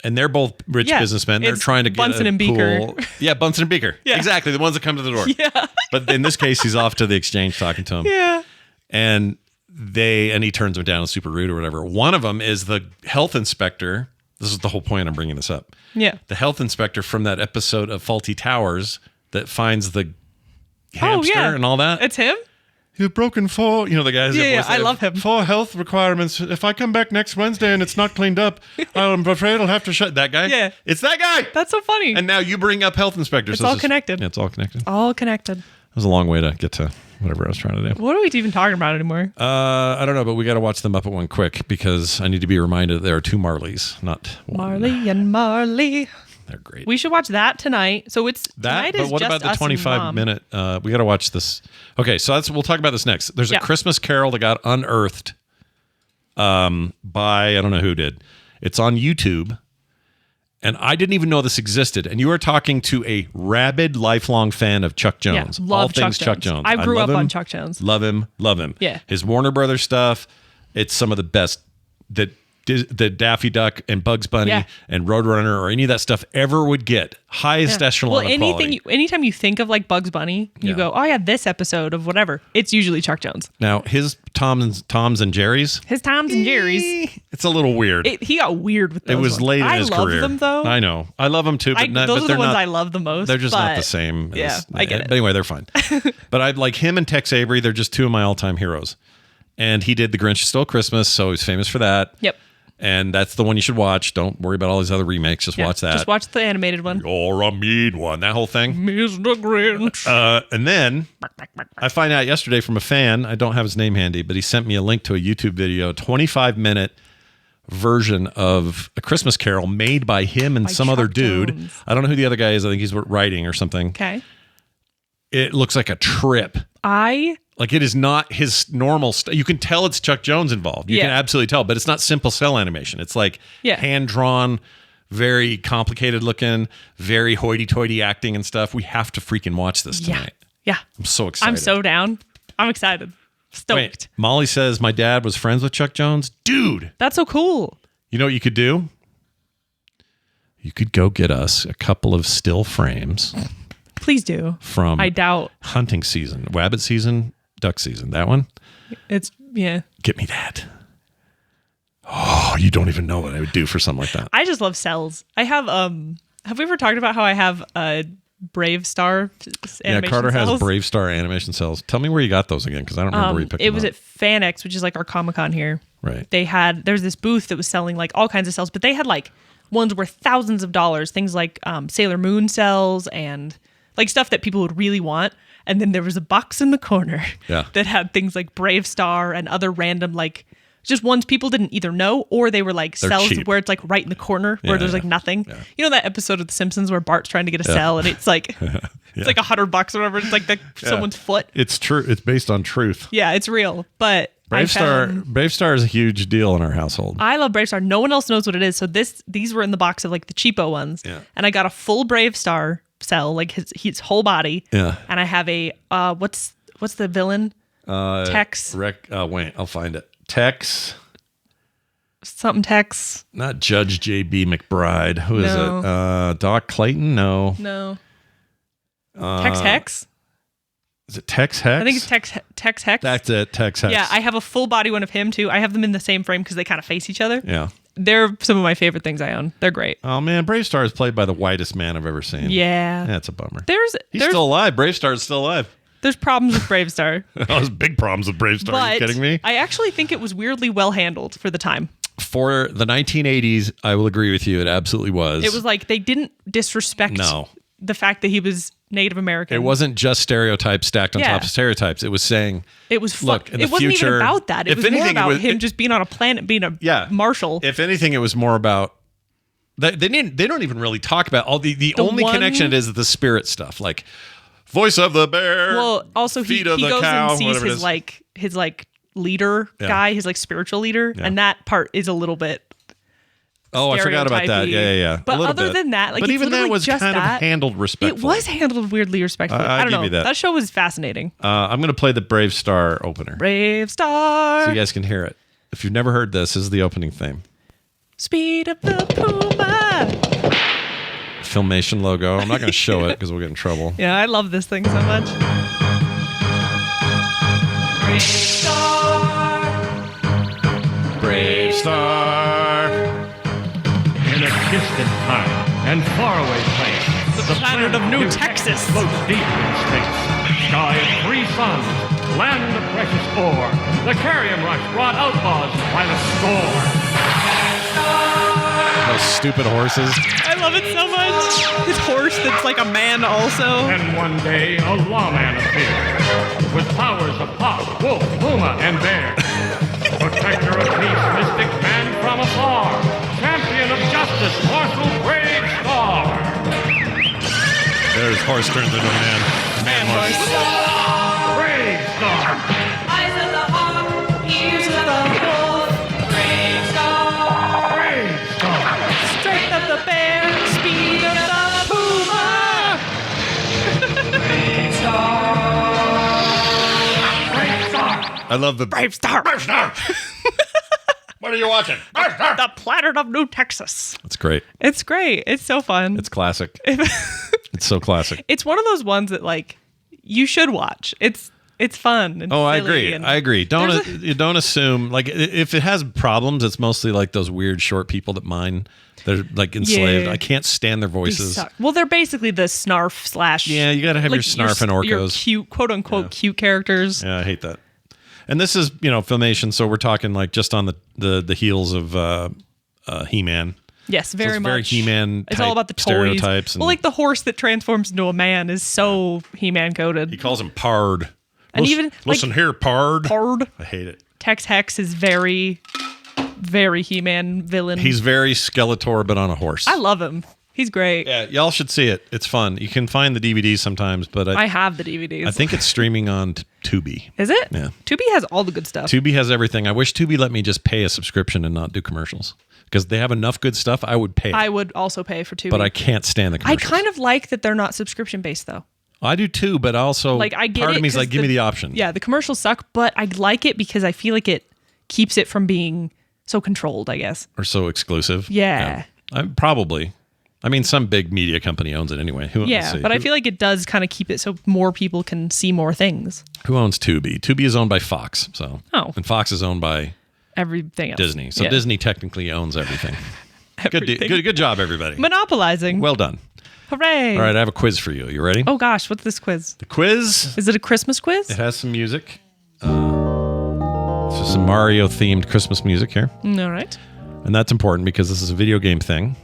And they're both rich businessmen. They're it's trying to get Bunsen a and Beaker. pool. Yeah, Bunsen and Beaker. Yeah. Exactly. The ones that come to the door. Yeah. But in this case, he's off to the exchange talking to him. Yeah. And he turns them down, super rude or whatever. One of them is the health inspector. This is the whole point I'm bringing this up. Yeah. The health inspector from that episode of Faulty Towers that finds the hamster and all that. It's him? You've broken four, the guys. Yeah, I love him. 4 health requirements. If I come back next Wednesday and it's not cleaned up, I'm afraid I'll have to shut that guy. Yeah. It's that guy. That's so funny. And now you bring up health inspectors. It's all connected. Yeah, it's all connected. All connected. It was a long way to get to whatever I was trying to do. What are we even talking about anymore? I don't know, but we got to watch the Muppet one quick because I need to be reminded that there are 2 Marleys, not one. Marley and Marley. They're great. We should watch that tonight. So it's that. Tonight but what about the 25-minute? We got to watch this. Okay, so we'll talk about this next. There's a Christmas Carol that got unearthed by I don't know who did. It's on YouTube, and I didn't even know this existed. And you are talking to a rabid, lifelong fan of Chuck Jones. Yeah, love all things Chuck Jones. I grew up him, on Chuck Jones. Love him. Yeah, his Warner Brothers stuff. It's some of the best that the Daffy Duck and Bugs Bunny and Roadrunner or any of that stuff ever would get. Highest echelon of quality. Anytime you think of like Bugs Bunny, you go, oh yeah, this episode of whatever. It's usually Chuck Jones. Now his Toms and Jerry's. His Toms and Jerry's. It's a little weird. He got weird with those. It was ones. late in his career. I love them though. I know. I love them too. But those are the ones I love the most. They're just not the same. Yeah, I get it. But anyway, they're fine. But I like him and Tex Avery. They're just 2 of my all-time heroes. And he did The Grinch Stole Christmas, so he's famous for that. Yep. And that's the one you should watch. Don't worry about all these other remakes. Just watch that. Just watch the animated one. You're a mean one. That whole thing. Mr. Grinch. And then I find out yesterday from a fan, I don't have his name handy, but he sent me a link to a YouTube video, 25-minute version of A Christmas Carol made by him and some Chuck other dude. Jones. I don't know who the other guy is. I think he's writing or something. Okay. It looks like a trip. Like it is not his normal stuff. You can tell it's Chuck Jones involved. You can absolutely tell, but it's not simple cell animation. It's like hand-drawn, very complicated looking, very hoity-toity acting and stuff. We have to freaking watch this tonight. Yeah. I'm so excited. I'm so down. I'm excited. Stoked. Wait, Molly says my dad was friends with Chuck Jones. Dude. That's so cool. You know what you could do? You could go get us a couple of still frames. Please do. From I doubt hunting season, rabbit season, duck season. That one. It's Get me that. Oh, you don't even know what I would do for something like that. I just love cells. I have we ever talked about how I have a Brave Star animation Yeah, Carter cells? has Brave Star animation cells. Tell me where you got those again, because I don't remember where you picked them up. It was at FanX, which is like our Comic-Con here. Right. There's this booth that was selling like all kinds of cells, but they had like ones worth thousands of dollars, things like Sailor Moon cells and like stuff that people would really want. And then there was a box in the corner that had things like Brave Star and other random like just ones people didn't either know, or they were like cells cheap. where it's like right in the corner where there's like nothing. Yeah. You know that episode of The Simpsons where Bart's trying to get a cell and it's like it's like $100 or whatever. It's like someone's foot. It's true. It's based on truth. Yeah, it's real. But Brave Star is a huge deal in our household. I love Brave Star. No one else knows what it is. So these were in the box of like the cheapo ones. Yeah. And I got a full Brave Star cell, like his whole body. Yeah. And I have a what's the villain? Tex. Wait, I'll find it. Tex. something Tex. Not Judge J.B. McBride. Who is it? Doc Clayton? No. Tex Hex? Is it Tex Hex? I think it's Tex Hex. That's it, Tex Hex. Yeah, I have a full body one of him too. I have them in the same frame because they kind of face each other. Yeah. They're some of my favorite things I own. They're great. Oh man, Brave Star is played by the whitest man I've ever seen. Yeah. That's a bummer. He's still alive. Brave Star is still alive. There's problems with Brave Star. There's big problems with Brave Star. Are you kidding me? I actually think it was weirdly well handled for the time. For the 1980s, I will agree with you. It absolutely was. It was like they didn't disrespect the fact that he was Native American. It wasn't just stereotypes stacked on top of stereotypes. It was saying, it was look, in the it wasn't future, even about that. It was more about him just being on a planet, being a marshal. If anything, it was more about they don't even really talk about all the only connection is the spirit stuff, like voice of the bear. Well, also he goes cow, and sees his leader guy, his like spiritual leader, and that part is a little bit. Oh, I forgot about that. Yeah. But other than that, but even that was kind of handled respectfully. It was handled weirdly respectfully. I don't know. That show was fascinating. I'm going to play the Brave Star opener. Brave Star. So you guys can hear it. If you've never heard this is the opening theme. Speed of the Puma. Filmation logo. I'm not going to show it because we'll get in trouble. Yeah, I love this thing so much. Brave Star. Brave Star. In a distant time and faraway place, the planet of New Texas floats deep in space. Sky of 3 suns, land of precious ore. The carrion rush brought outlaws by the score. Those stupid horses. I love it so much. His horse that's like a man also. And one day a lawman appeared with powers of hawk, wolf, puma, and bear. Protector of peace, mystic man from afar. Champion of justice, marshal Brave Star. There's horse turns into a man. Man horse. Brave Star. Eyes of the hawk, ears of the wolf. Brave Star. Brave Star. Strength of the bear, speed of the puma. Brave Star. Brave Star. I love the Brave Star. Brave Star. What are you watching? Brave Star. The planet of New Texas. It's great. It's great. It's so fun. It's classic. It's so classic. It's one of those ones that like you should watch. It's fun. And I agree. I agree. Don't assume like if it has problems, it's mostly like those weird short people that mine. They're like enslaved. I can't stand their voices. Well, they're basically the snarf slash. Yeah, you got to have your snarf and orcos. Your cute, quote unquote, cute characters. Yeah, I hate that. And this is Filmation, so we're talking like just on the heels of He-Man. Yes, very much. Very He-Man. It's all about the toys. Stereotypes. Well, like the horse that transforms into a man is so He-Man coded. He calls him Pard. And listen here, Pard. Pard. I hate it. Tex Hex is very, very He-Man villain. He's very Skeletor, but on a horse. I love him. He's great. Yeah, y'all should see it. It's fun. You can find the DVDs sometimes, but I have the DVDs. I think it's streaming on Tubi. Is it? Yeah. Tubi has all the good stuff. Tubi has everything. I wish Tubi let me just pay a subscription and not do commercials. Because they have enough good stuff, I would pay. I would also pay for Tubi. But I can't stand the commercials. I kind of like that they're not subscription based though. I do too, but also like I get part it, of me is like, give me the option. Yeah, the commercials suck, but I like it because I feel like it keeps it from being so controlled, I guess. Or so exclusive. Yeah. Probably. I mean, some big media company owns it anyway. But I feel like it does kind of keep it so more people can see more things. Who owns Tubi? Tubi is owned by Fox. And Fox is owned by everything else. Disney. So Disney technically owns everything. Good job, everybody. Monopolizing. Well done. Hooray. All right, I have a quiz for you. You ready? Oh gosh, what's this quiz? The quiz. Is it a Christmas quiz? It has some music. It's some Mario-themed Christmas music here. All right. And that's important because this is a video game thing.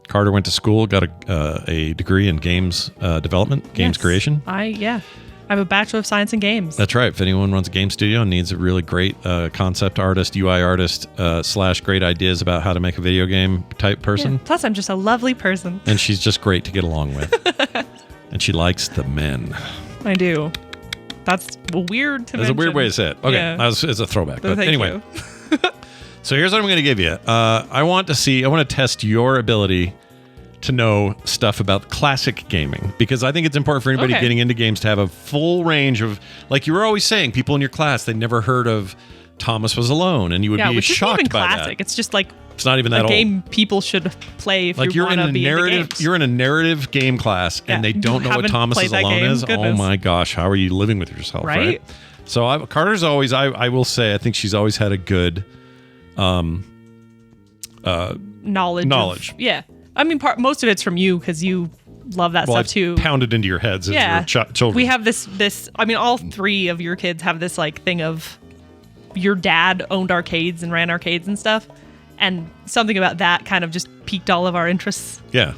Carter went to school, got a degree in games development, games creation. I have a Bachelor of Science in Games. That's right. If anyone runs a game studio and needs a really great concept artist, UI artist, / great ideas about how to make a video game type person. Yeah. Plus, I'm just a lovely person. And she's just great to get along with. And she likes the men. I do. That's weird to mention. It's a weird way to say it. Okay, it's a throwback. But anyway. So here's what I'm going to give you. I want to test your ability to know stuff about classic gaming, because I think it's important for anybody getting into games to have a full range of, like you were always saying, people in your class, they never heard of Thomas was alone, and you would be which shocked isn't even by classic. that. It's just like It's not even that a old. game people should play if Like you you're in want a to be into narrative, games. you're in a narrative game class, and they don't know what Haven't Thomas played is that alone game? is. Oh Goodness. my gosh, how are you living with yourself? Right? So Carter's always. I will say, I think she's always had a good knowledge. Yeah. I mean, most of it's from you because you love that stuff too. Pounded into your heads as your children. We have this. I mean, all three of your kids have this like thing of your dad owned arcades and ran arcades and stuff, and something about that kind of just piqued all of our interests. Yeah,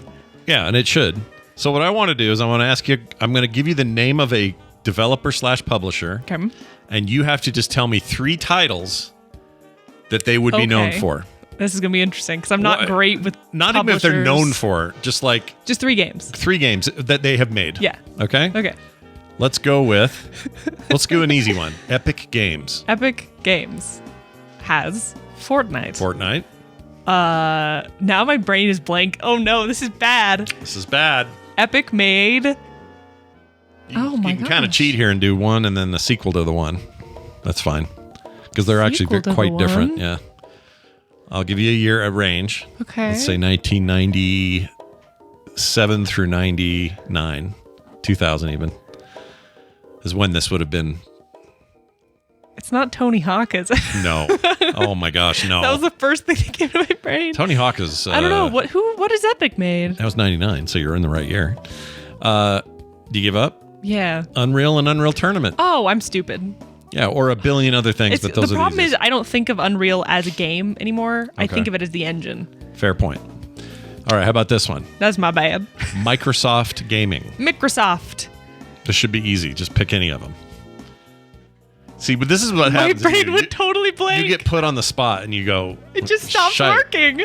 and it should. So what I want to do is I want to ask you. I'm going to give you the name of a developer/publisher, Okay. and you have to just tell me 3 titles that they would be known for. This is going to be interesting because I'm not great with Not even if they're known for, just 3 games. 3 games that they have made. Yeah. Okay? Okay. Let's go an easy one. Epic Games. Epic Games has Fortnite. Now my brain is blank. Oh no, this is bad. This is bad. Epic made... You can kind of cheat here and do one and then the sequel to the one. That's fine. Because they're actually quite different. Yeah. I'll give you a range. Okay. Let's say 1997 through 99. 2000 even. Is when this would have been. It's not Tony Hawk, is it? No. Oh my gosh, no. That was the first thing that came to my brain. Tony Hawk is... I don't know. What is Epic made? That was 99, so you're in the right year. Do you give up? Yeah. Unreal and Unreal Tournament. Oh, I'm stupid. Yeah, or a billion other things, but those the are problem the easiest. is I don't think of Unreal as a game anymore. I Okay. think of it as the engine. Fair point. All right, how about this one? That's my bad. Microsoft Gaming. Microsoft. This should be easy. Just pick any of them. See, but this is what My happens. brain would totally blank. You get put on the spot and you go... It just stops "Shite." working.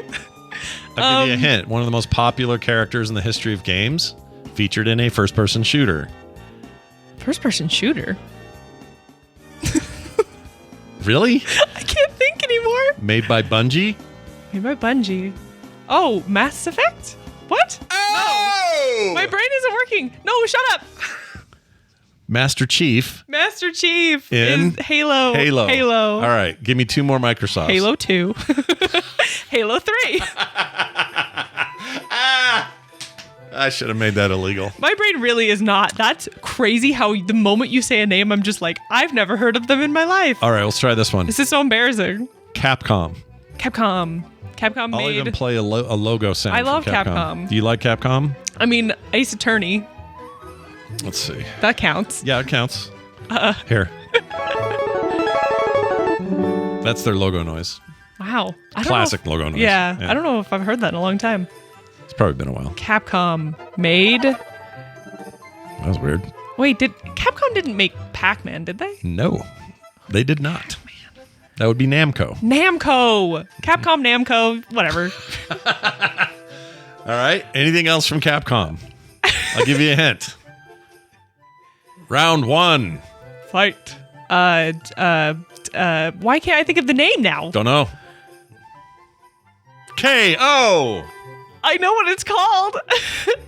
I'll give you a hint. One of the most popular characters in the history of games, featured in a first-person shooter. First-person shooter? Really? I can't think anymore. Made by Bungie? Made by Bungie. Oh, Mass Effect? What? Oh! No. My brain isn't working. No, shut up. Master Chief. Master Chief In is Halo. All right, give me 2 more Microsofts. Halo 2. Halo 3. I should have made that illegal. My brain really is not. That's crazy how the moment you say a name, I'm just like, I've never heard of them in my life. All right, let's try this one. This is so embarrassing. Capcom. Capcom I'll made... even play a logo sound. I love from Capcom. Do you like Capcom? I mean, Ace Attorney. Let's see. That counts. Yeah, it counts. Here. That's their logo noise. Wow. Classic logo noise. Yeah, I don't know if I've heard that in a long time. It's probably been a while. Capcom made... That was weird. Wait, Capcom didn't make Pac-Man, did they? No, they did not. That would be Namco. Namco. Capcom, Namco, whatever. All right. Anything else from Capcom? I'll give you a hint. Round 1. Fight. Why can't I think of the name now? Don't know. K.O. I know what it's called.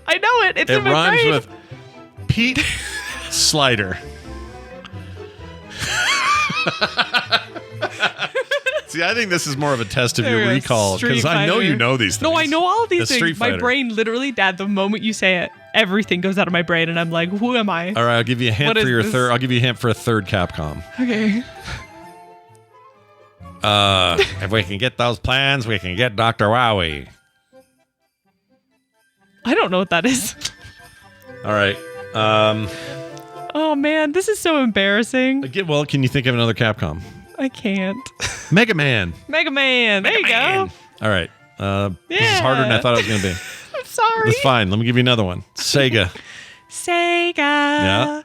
I know it. It's It in my rhymes brain. with Pete Slider. See, I think this is more of a test of your recall because I know you know these things. No, I know all these The Street things. My Fighter. brain literally, Dad, the moment you say it, everything goes out of my brain and I'm like, who am I? All right, I'll give you a hint What for is your this? third. I'll give you a hint for a third Capcom. Okay. If we can get those plans, we can get Dr. Wowie. I don't know what that is. All right. Oh man, this is so embarrassing. Well, can you think of another Capcom? I can't. Mega Man. Mega Man. There you go. All right. This is harder than I thought it was going to be. I'm sorry. That's fine. Let me give you another one. Sega. Sega. Yeah.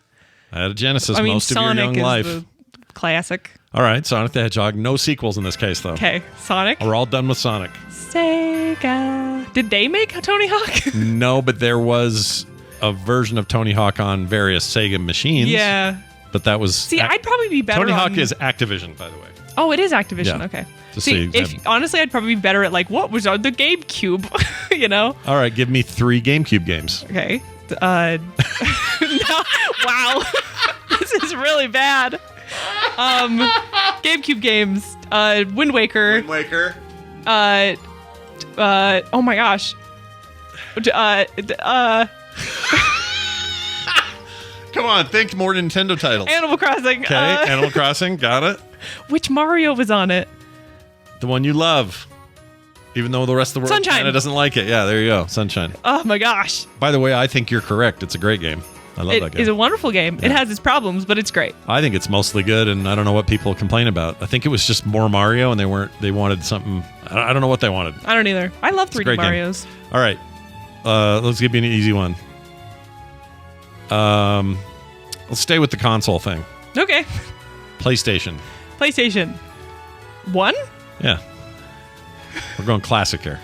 I had a Genesis most Sonic of your young life. is the classic. All right. Sonic the Hedgehog. No sequels in this case, though. Okay, Sonic. We're all done with Sonic. Sega. Did they make Tony Hawk? No, but there was a version of Tony Hawk on various Sega machines. Yeah. But that was... See, I'd probably be better Tony Hawk on... is Activision, by the way. Oh, it is Activision. Yeah. Okay. Just See, so you honestly, I'd probably be better at like what was on the GameCube, you know? All right, give me 3 GameCube games. Okay. No, wow. This is really bad. GameCube games. Wind Waker. Wind Waker. Oh my gosh. Come on, think more Nintendo titles. Animal Crossing. Okay, Animal Crossing, got it. Which Mario was on it? The one you love. Even though the rest of the world Sunshine. kinda doesn't like it. Yeah, there you go. Sunshine. Oh my gosh. By the way, I think you're correct. It's a great game. I love that game. It is a wonderful game. Yeah. It has its problems, but it's great. I think it's mostly good, and I don't know what people complain about. I think it was just more Mario, and they wanted something. I don't know what they wanted. I don't either. I love 3D great game. Marios. All right, let's give you an easy one. Let's stay with the console thing. Okay. PlayStation. PlayStation 1? Yeah. We're going classic here.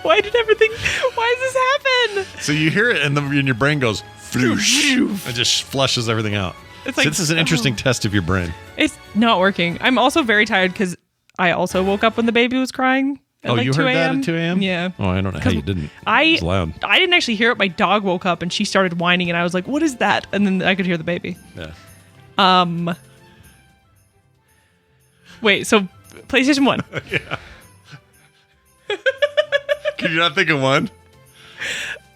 Why does this happen? So you hear it, and your brain goes, floosh. It just flushes everything out. It's So like, this is an interesting test of your brain. It's not working. I'm also very tired because I also woke up when the baby was crying. At like you 2 heard that a.m. at 2 a.m.? Yeah. Oh, I don't know how you didn't. It I was loud. didn't actually hear it. My dog woke up and she started whining, and I was like, "What is that?" And then I could hear the baby. Yeah. Wait. So PlayStation 1. Yeah. Can you not think of one?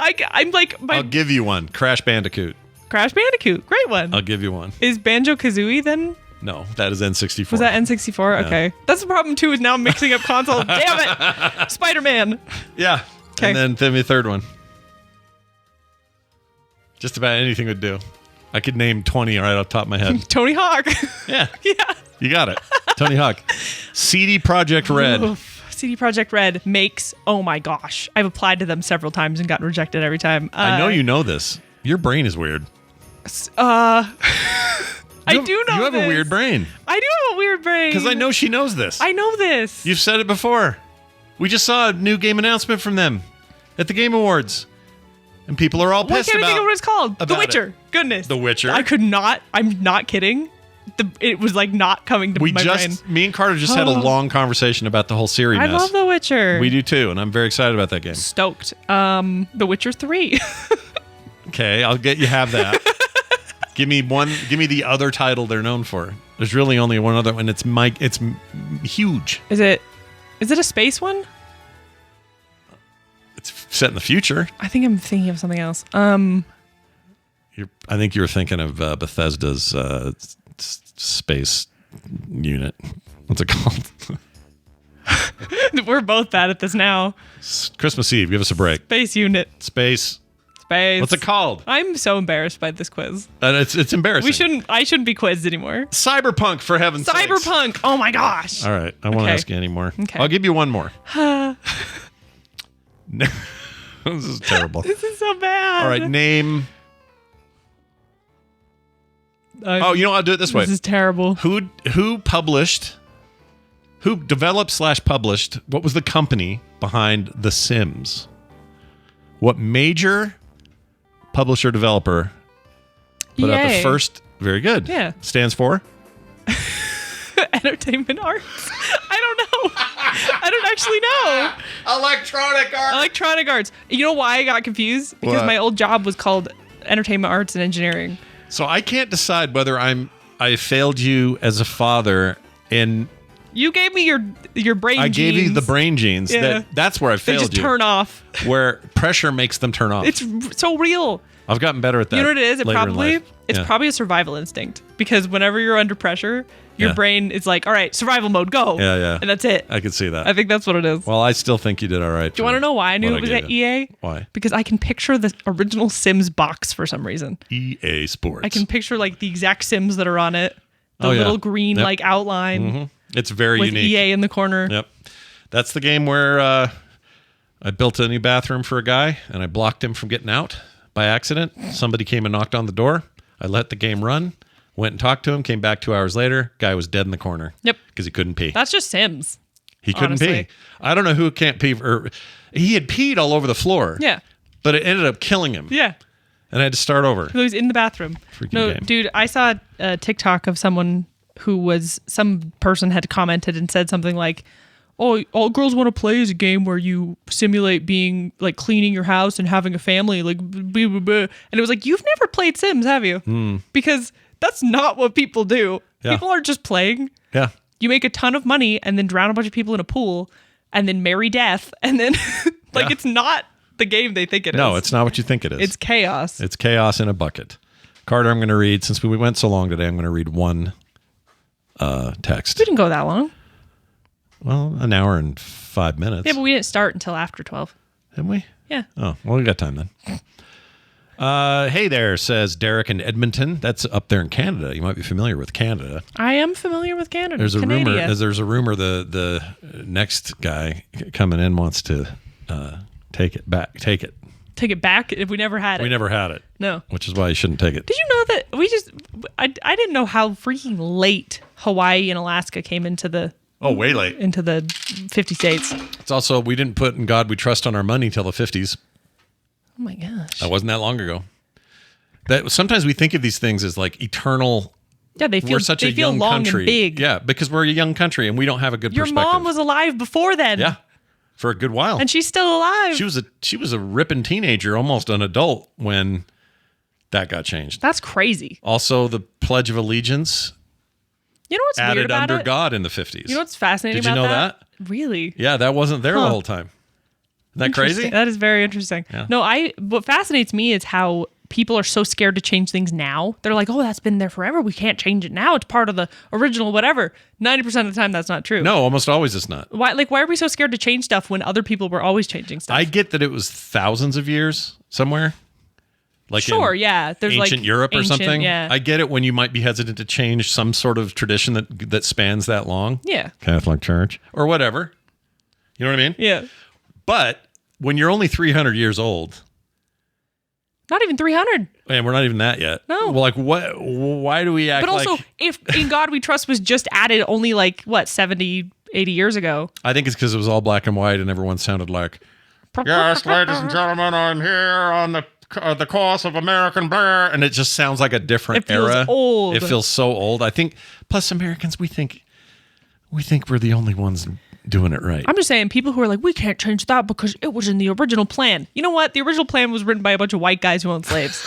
I'm like I'll give you one. Crash Bandicoot. Crash Bandicoot. Great one. I'll give you one. Is Banjo Kazooie then? No, that is N64. Was that N64? Yeah. Okay. That's the problem too. Is now I'm mixing up consoles. Damn it. Spider-Man. Yeah. Okay. And then give me a third one. Just about anything would do. I could name 20 right off the top of my head. Tony Hawk. Yeah. Yeah. You got it. Tony Hawk. CD Projekt Red. Oof. CD Projekt Red makes, oh my gosh. I've applied to them several times and gotten rejected every time. I know you know this. Your brain is weird. I do know You have this. a weird brain. I do have a weird brain. Because I know she knows this. I know this. You've said it before. We just saw a new game announcement from them at the Game Awards. And people are all Why pissed can't I think about of what it's called? The about Witcher. it. Goodness. The Witcher. I could not. I'm not kidding. It was like not coming to my brain. Me and Carter just had a long conversation about the whole series. I love The Witcher. We do too, and I'm very excited about that game. Stoked. The Witcher 3. Okay, I'll get you have that. Give me the other title they're known for. There's really only one other one. It's huge. Is it a space one? It's set in the future. I think I'm thinking of something else. I think you're thinking of Bethesda's space unit. What's it called? We're both bad at this now. Christmas Eve. Give us a break. Space unit. Space. What's it called? I'm so embarrassed by this quiz. It's embarrassing. I shouldn't be quizzed anymore. Cyberpunk, for heaven's sake. Cyberpunk. Oh my gosh. All right. I won't Okay. ask you anymore. Okay. I'll give you one more. This is terrible. This is so bad. All right. Name. Oh, you know what? I'll do it this way. This is terrible. Who developed / published, what was the company behind The Sims? What major publisher developer put out the EA. first, very good. Yeah. Stands for? Entertainment Arts. I don't know. I don't actually know. Electronic Arts. You know why I got confused? Because What? my old job was called Entertainment Arts and Engineering. So I can't decide whether I failed you as a father, and You gave me your brain I gave you genes. the brain genes. Yeah. That's where I They failed just you. turn off. Where pressure makes them turn off. It's so real. I've gotten better at that. You know what it is? later in life. It's Yeah. probably a survival instinct, because whenever you're under pressure, your Yeah. brain is like, all right, survival mode, go. Yeah, yeah. And that's it. I could see that. I think that's what it is. Well, I still think you did all right. Do you want to know why I knew it was at EA? Why? Because I can picture the original Sims box for some reason. EA Sports. I can picture like the exact Sims that are on it, the Oh, yeah. little green Yep. like outline Mhm. It's very with unique. EA in the corner. Yep. That's the game where I built a new bathroom for a guy, and I blocked him from getting out by accident. Somebody came and knocked on the door. I let the game run, went and talked to him, came back 2 hours later. Guy was dead in the corner. Yep. Because he couldn't pee. That's just Sims. He couldn't honestly. pee. I don't know who can't pee. He had peed all over the floor. Yeah. But it ended up killing him. Yeah. And I had to start over. He was in the bathroom. Freaking No, game. dude, I saw a TikTok of some person had commented and said something like, "Oh, all girls want to play is a game where you simulate being like cleaning your house and having a family." Like, blah, blah, blah. And it was like, you've never played Sims, have you? Because that's not what people do. Yeah. People aren't just playing. Yeah. You make a ton of money and then drown a bunch of people in a pool and then marry death. And then, it's not the game they think it is. No, it's not what you think it is. It's chaos. It's chaos in a bucket. Carter, I'm going to read, since we went so long today, I'm going to read one text. We didn't go that long. Well, an hour and 5 minutes. Yeah, but we didn't start until after 12. Didn't we? Yeah. Oh, well, we got time then. Hey there, says Derek in Edmonton. That's up there in Canada. You might be familiar with Canada. I am familiar with Canada. There's a rumor. The next guy coming in wants to take it back. Take it back if we never had it. We never had it. No. Which is why you shouldn't take it. Did you know that I didn't know how freaking late Hawaii and Alaska came into the way late into the 50 states. It's also we didn't put "In God We Trust" on our money till the 50s. Oh my gosh. That wasn't that long ago. That sometimes we think of these things as like eternal. Yeah, we're such a young long country. And big. Yeah, because we're a young country and we don't have a good perspective. Your mom was alive before then. Yeah, for a good while, and she's still alive. She was a ripping teenager, almost an adult when that got changed. That's crazy. Also, the Pledge of Allegiance. You know what's weird added about under it? God in the 50s. You know what's fascinating about that? Did you know that? Really? Yeah, that wasn't there the whole time. Isn't that crazy? That is very interesting. Yeah. No, what fascinates me is how people are so scared to change things now. They're like, oh, that's been there forever. We can't change it now. It's part of the original whatever. 90% of the time, that's not true. No, almost always it's not. Why are we so scared to change stuff when other people were always changing stuff? I get that it was thousands of years somewhere. Like sure, yeah. There's ancient Europe or something. Yeah. I get it when you might be hesitant to change some sort of tradition that spans that long. Yeah. Catholic Church or whatever. You know what I mean? Yeah. But when you're only 300 years old. Not even 300. And we're not even that yet. No. Well, like, what? Why do we act like... But also, if In God We Trust was just added only 70, 80 years ago. I think it's because it was all black and white and everyone sounded like, yes, ladies and gentlemen, I'm here on the course of American Bear. And it just sounds like a different era. It feels old. It feels so old. I think, plus Americans, we think we're the only ones doing it right. I'm just saying, people who are like, we can't change that because it was in the original plan. You know what? The original plan was written by a bunch of white guys who owned slaves.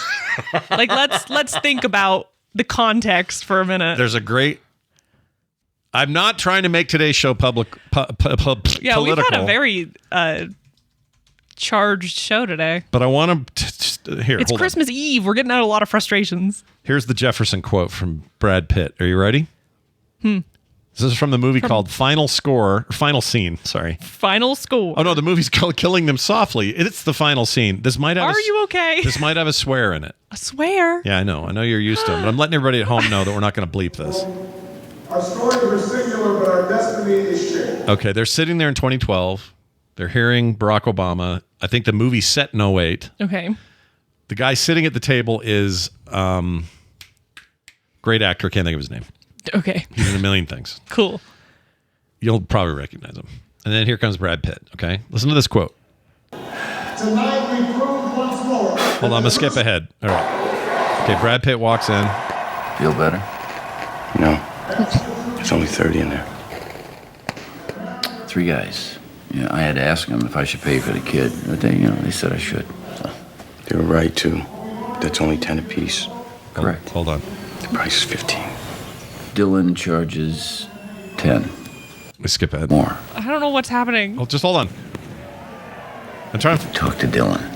Let's think about the context for a minute. There's a great... I'm not trying to make today's show political. We've had a very charged show today. But I want to... Here, it's Christmas Eve. We're getting out a lot of frustrations. Here's the Jefferson quote from Brad Pitt. Are you ready? This is from the movie called Final Scene. Sorry. Final Score. Oh, no, the movie's called Killing Them Softly. It's the final scene. This might have Are you okay? This might have a swear in it. A swear? Yeah, I know you're used to them. But I'm letting everybody at home know that we're not going to bleep this. Our stories are singular, but our destiny is shared. Okay, they're sitting there in 2012. They're hearing Barack Obama. I think the movie's set in 08. Okay. The guy sitting at the table is great actor. Can't think of his name. Okay. He's in a million things. Cool. You'll probably recognize him. And then here comes Brad Pitt. Okay, listen to this quote. Tonight we prove once more. Hold on, I'm gonna skip ahead. All right. Okay, Brad Pitt walks in. Feel better? No. It's only 30 in there. 3 guys. Yeah, I had to ask them if I should pay for the kid, but they said I should. So. They were right too. That's only 10 apiece. Correct. Hold on. The price is 15. Dylan charges 10. We skip ahead. More. I don't know what's happening. Oh, just hold on. I'm trying to talk to Dylan.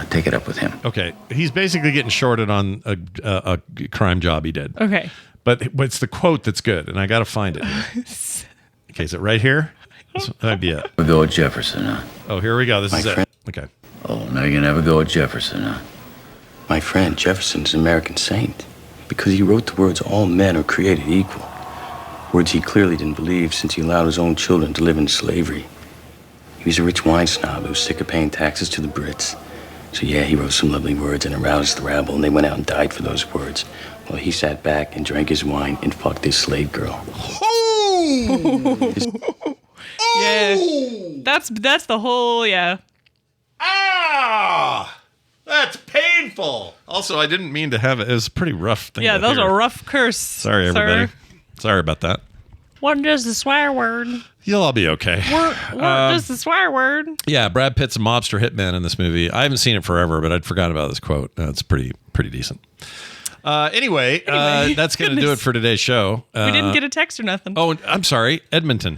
Take it up with him. Okay, he's basically getting shorted on a crime job he did. Okay. But it's the quote that's good, and I got to find it. Okay, is it right here? That might be it. We'll go with Jefferson, huh? Oh, here we go. This is friend. it. Okay. Oh, now you're gonna have a go at Jefferson, huh? My friend Jefferson's an American saint because he wrote the words all men are created equal. Words he clearly didn't believe since he allowed his own children to live in slavery. He was a rich wine snob who was sick of paying taxes to the Brits. So yeah, he wrote some lovely words and aroused the rabble, and they went out and died for those words. While he sat back and drank his wine and fucked his slave girl. Yeah. That's the whole, yeah. Ah! That's painful. Also, I didn't mean to have it. It was a pretty rough thing. Yeah, to that was hear. a rough curse. Sorry, everybody. Sorry about that. What is the swear word? You'll all be okay. What is the swear word? Yeah, Brad Pitt's a mobster hitman in this movie. I haven't seen it forever, but I'd forgotten about this quote. It's pretty decent. Anyway, that's going to do it for today's show. We didn't get a text or nothing. Oh, I'm sorry. Edmonton.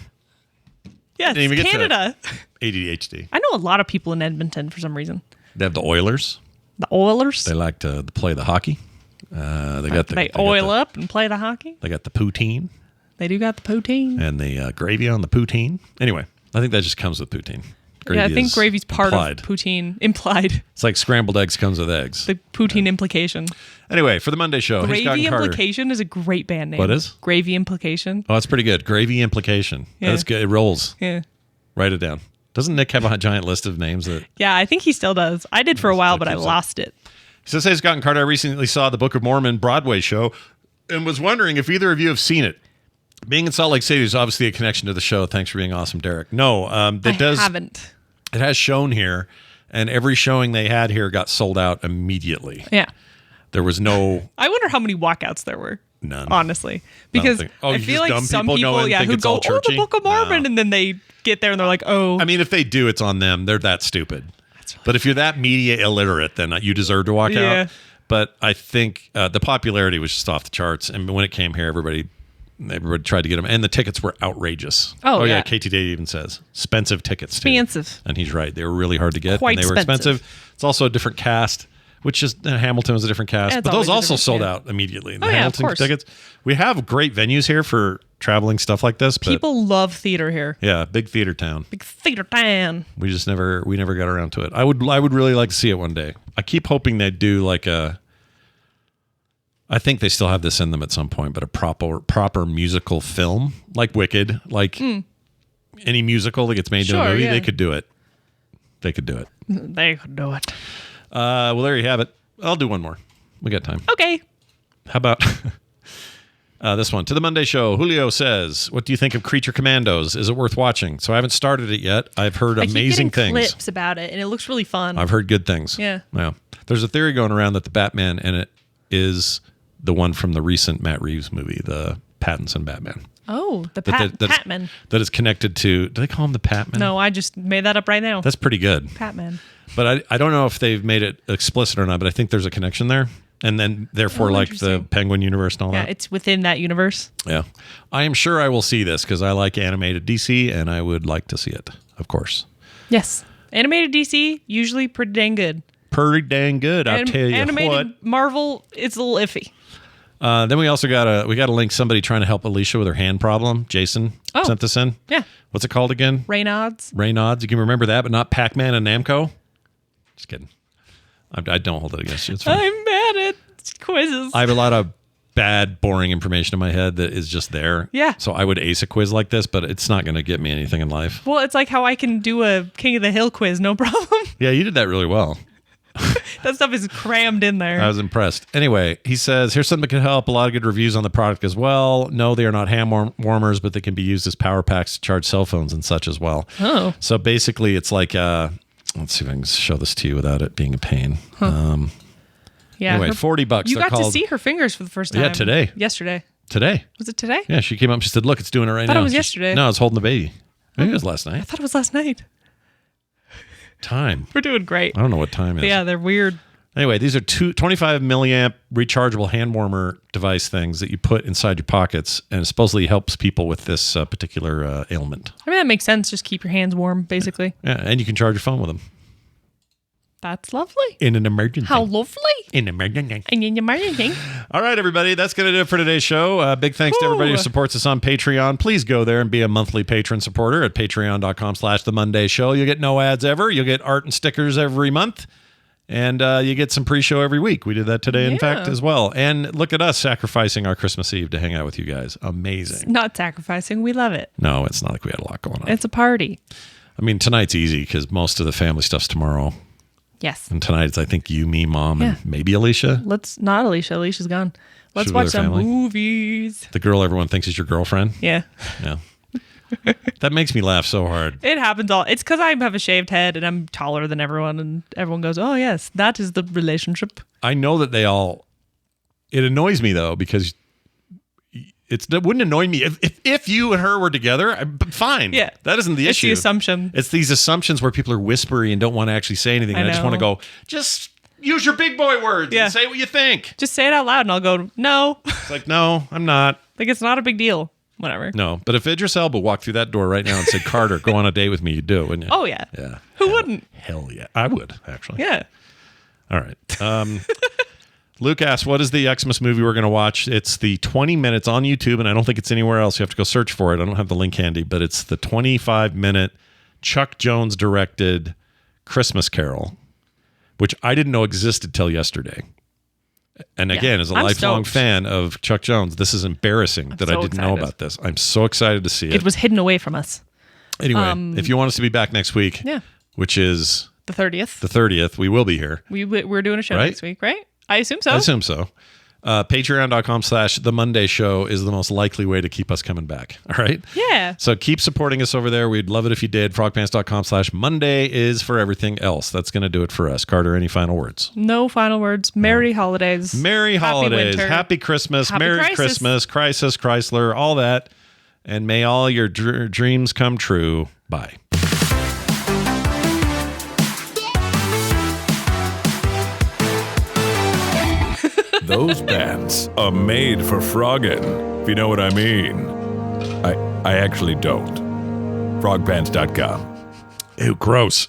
Yes, Didn't even get to Canada. ADHD. I know a lot of people in Edmonton for some reason. They have the Oilers. The Oilers. They like to play the hockey. They oil up and play the hockey. They got the poutine. They do got the poutine. And the gravy on the poutine. Anyway, I think that just comes with poutine. Gravy I think gravy's part implied. of poutine. Implied. It's like scrambled eggs comes with eggs. The poutine implication. Anyway, for the Monday show, Gravy Implication is a great band name. What is? Gravy Implication. Oh, that's pretty good. Gravy Implication. Yeah. That's good. It rolls. Yeah. Write it down. Doesn't Nick have a giant list of names that... Yeah, I think he still does. I did for a while, but I lost it. He says, hey, Scott and Carter, I recently saw the Book of Mormon Broadway show and was wondering if either of you have seen it. Being in Salt Lake City is obviously a connection to the show. Thanks for being awesome, Derek. No, I haven't. It has shown here, and every showing they had here got sold out immediately. Yeah. There was no... I wonder how many walkouts there were. None. Honestly. Because I feel like some people who go, the Book of Mormon, and then they get there and they're like, oh. I mean, if they do, it's on them. They're that stupid. But if you're that media illiterate, then you deserve to walk out. But I think the popularity was just off the charts. And when it came here, everybody tried to get them. And the tickets were outrageous. Oh yeah. KT Date even says expensive tickets too. Expensive. And he's right. They were really hard to get. Quite and they were expensive. It's also a different cast, which is Hamilton was a different cast. But those also sold out immediately. The Hamilton tickets. We have great venues here for traveling stuff like this. But people love theater here. Yeah, big theater town. Big theater town. We just never got around to it. I would really like to see it one day. I keep hoping they'd do like I think they still have this in them at some point, but a proper musical film like Wicked, like any musical that gets made into a movie, they could do it. They could do it. They could do it. Well, there you have it. I'll do one more. We got time. Okay. How about this one? To the Monday show, Julio says, what do you think of Creature Commandos? Is it worth watching? So I haven't started it yet. I've heard amazing things. Clips about it, and it looks really fun. I've heard good things. Yeah. There's a theory going around that the Batman in it is the one from the recent Matt Reeves movie, the Pattinson Batman. Oh, the Patman. That is connected to... Do they call him the Patman? No, I just made that up right now. That's pretty good. Patman. But I don't know if they've made it explicit or not, but I think there's a connection there. And then, therefore, like the Penguin universe and all that. Yeah, it's within that universe. Yeah. I am sure I will see this because I like animated DC and I would like to see it, of course. Yes. Animated DC, usually pretty dang good. Pretty dang good, I'll tell you animated what. Marvel, it's a little iffy. Then we also got a link somebody trying to help Alicia with her hand problem. Jason sent this in. Yeah. What's it called again? Raynaud's. You can remember that, but not Pac-Man and Namco? Just kidding. I don't hold it against you. It's fine. I'm mad at quizzes. I have a lot of bad, boring information in my head that is just there. Yeah. So I would ace a quiz like this, but it's not going to get me anything in life. Well, it's like how I can do a King of the Hill quiz, no problem. Yeah, you did that really well. That stuff is crammed in there. I was impressed. Anyway, he says, here's something that can help. A lot of good reviews on the product as well. No, they are not hand warmers, but they can be used as power packs to charge cell phones and such as well. Oh. So basically, it's like, let's see if I can show this to you without it being a pain. Yeah. Anyway, $40. You got to see her fingers for the first time. Yeah, today. Yesterday. Today. Was it today? Yeah, she came up. She said, look, it's doing it right now. I thought it was yesterday. No, it's holding the baby. Maybe it was last night. I thought it was last night. Time. We're doing great. I don't know what time is. But yeah, they're weird. Anyway, these are 25 milliamp rechargeable hand warmer device things that you put inside your pockets, and it supposedly helps people with this particular ailment. I mean, that makes sense. Just keep your hands warm, basically. Yeah, and you can charge your phone with them. That's lovely. In an emergency. How lovely. In an emergency. In an emergency. All right, everybody. That's going to do it for today's show. Big thanks to everybody who supports us on Patreon. Please go there and be a monthly patron supporter at patreon.com/The Monday Show. You'll get no ads ever. You'll get art and stickers every month. And you get some pre-show every week. We did that today, in fact, as well. And look at us sacrificing our Christmas Eve to hang out with you guys. Amazing. It's not sacrificing. We love it. No, it's not like we had a lot going on. It's a party. I mean, tonight's easy because most of the family stuff's tomorrow. Yes. And tonight it's, I think, you, me, Mom, and maybe Alicia. Not Alicia. Alicia's gone. Let's watch some movies. The girl everyone thinks is your girlfriend. Yeah. Yeah. That makes me laugh so hard. It happens it's because I have a shaved head and I'm taller than everyone, and everyone goes, oh yes, that is the relationship. I know that it annoys me though, because it wouldn't annoy me if you and her were together. Fine. Yeah. That isn't the issue. It's the assumption. It's these assumptions where people are whispery and don't want to actually say anything. And I just want to go, use your big boy words and say what you think. Just say it out loud and I'll go, no. It's like, no, I'm not. Like, it's not a big deal. Whatever. No, but if Idris Elba walked through that door right now and said, Carter, go on a date with me, you'd do it, wouldn't you? Oh, yeah. Yeah. Who wouldn't? Hell yeah. I would, actually. Yeah. All right. Luke asked, what is the Xmas movie we're going to watch? It's the 20 minutes on YouTube, and I don't think it's anywhere else. You have to go search for it. I don't have the link handy, but it's the 25-minute Chuck Jones directed Christmas Carol, which I didn't know existed till yesterday. And again, as a lifelong fan of Chuck Jones, this is embarrassing that I didn't know about this. I'm so excited to see it. It was hidden away from us. Anyway, if you want us to be back next week, which is the 30th. The 30th, we will be here. We're doing a show next week, right? I assume so. I assume so. Patreon.com/The Monday Show is the most likely way to keep us coming back. All right? Yeah. So keep supporting us over there. We'd love it if you did. Frogpants.com/Monday is for everything else. That's going to do it for us. Carter, any final words? No final words. Merry holidays. Merry holidays. Winter. Happy Christmas. Happy Merry crisis. Christmas. Crisis, Chrysler, all that. And may all your dreams come true. Bye. Those pants are made for frogging, if you know what I mean. I actually don't. Frogpants.com. Ew, gross.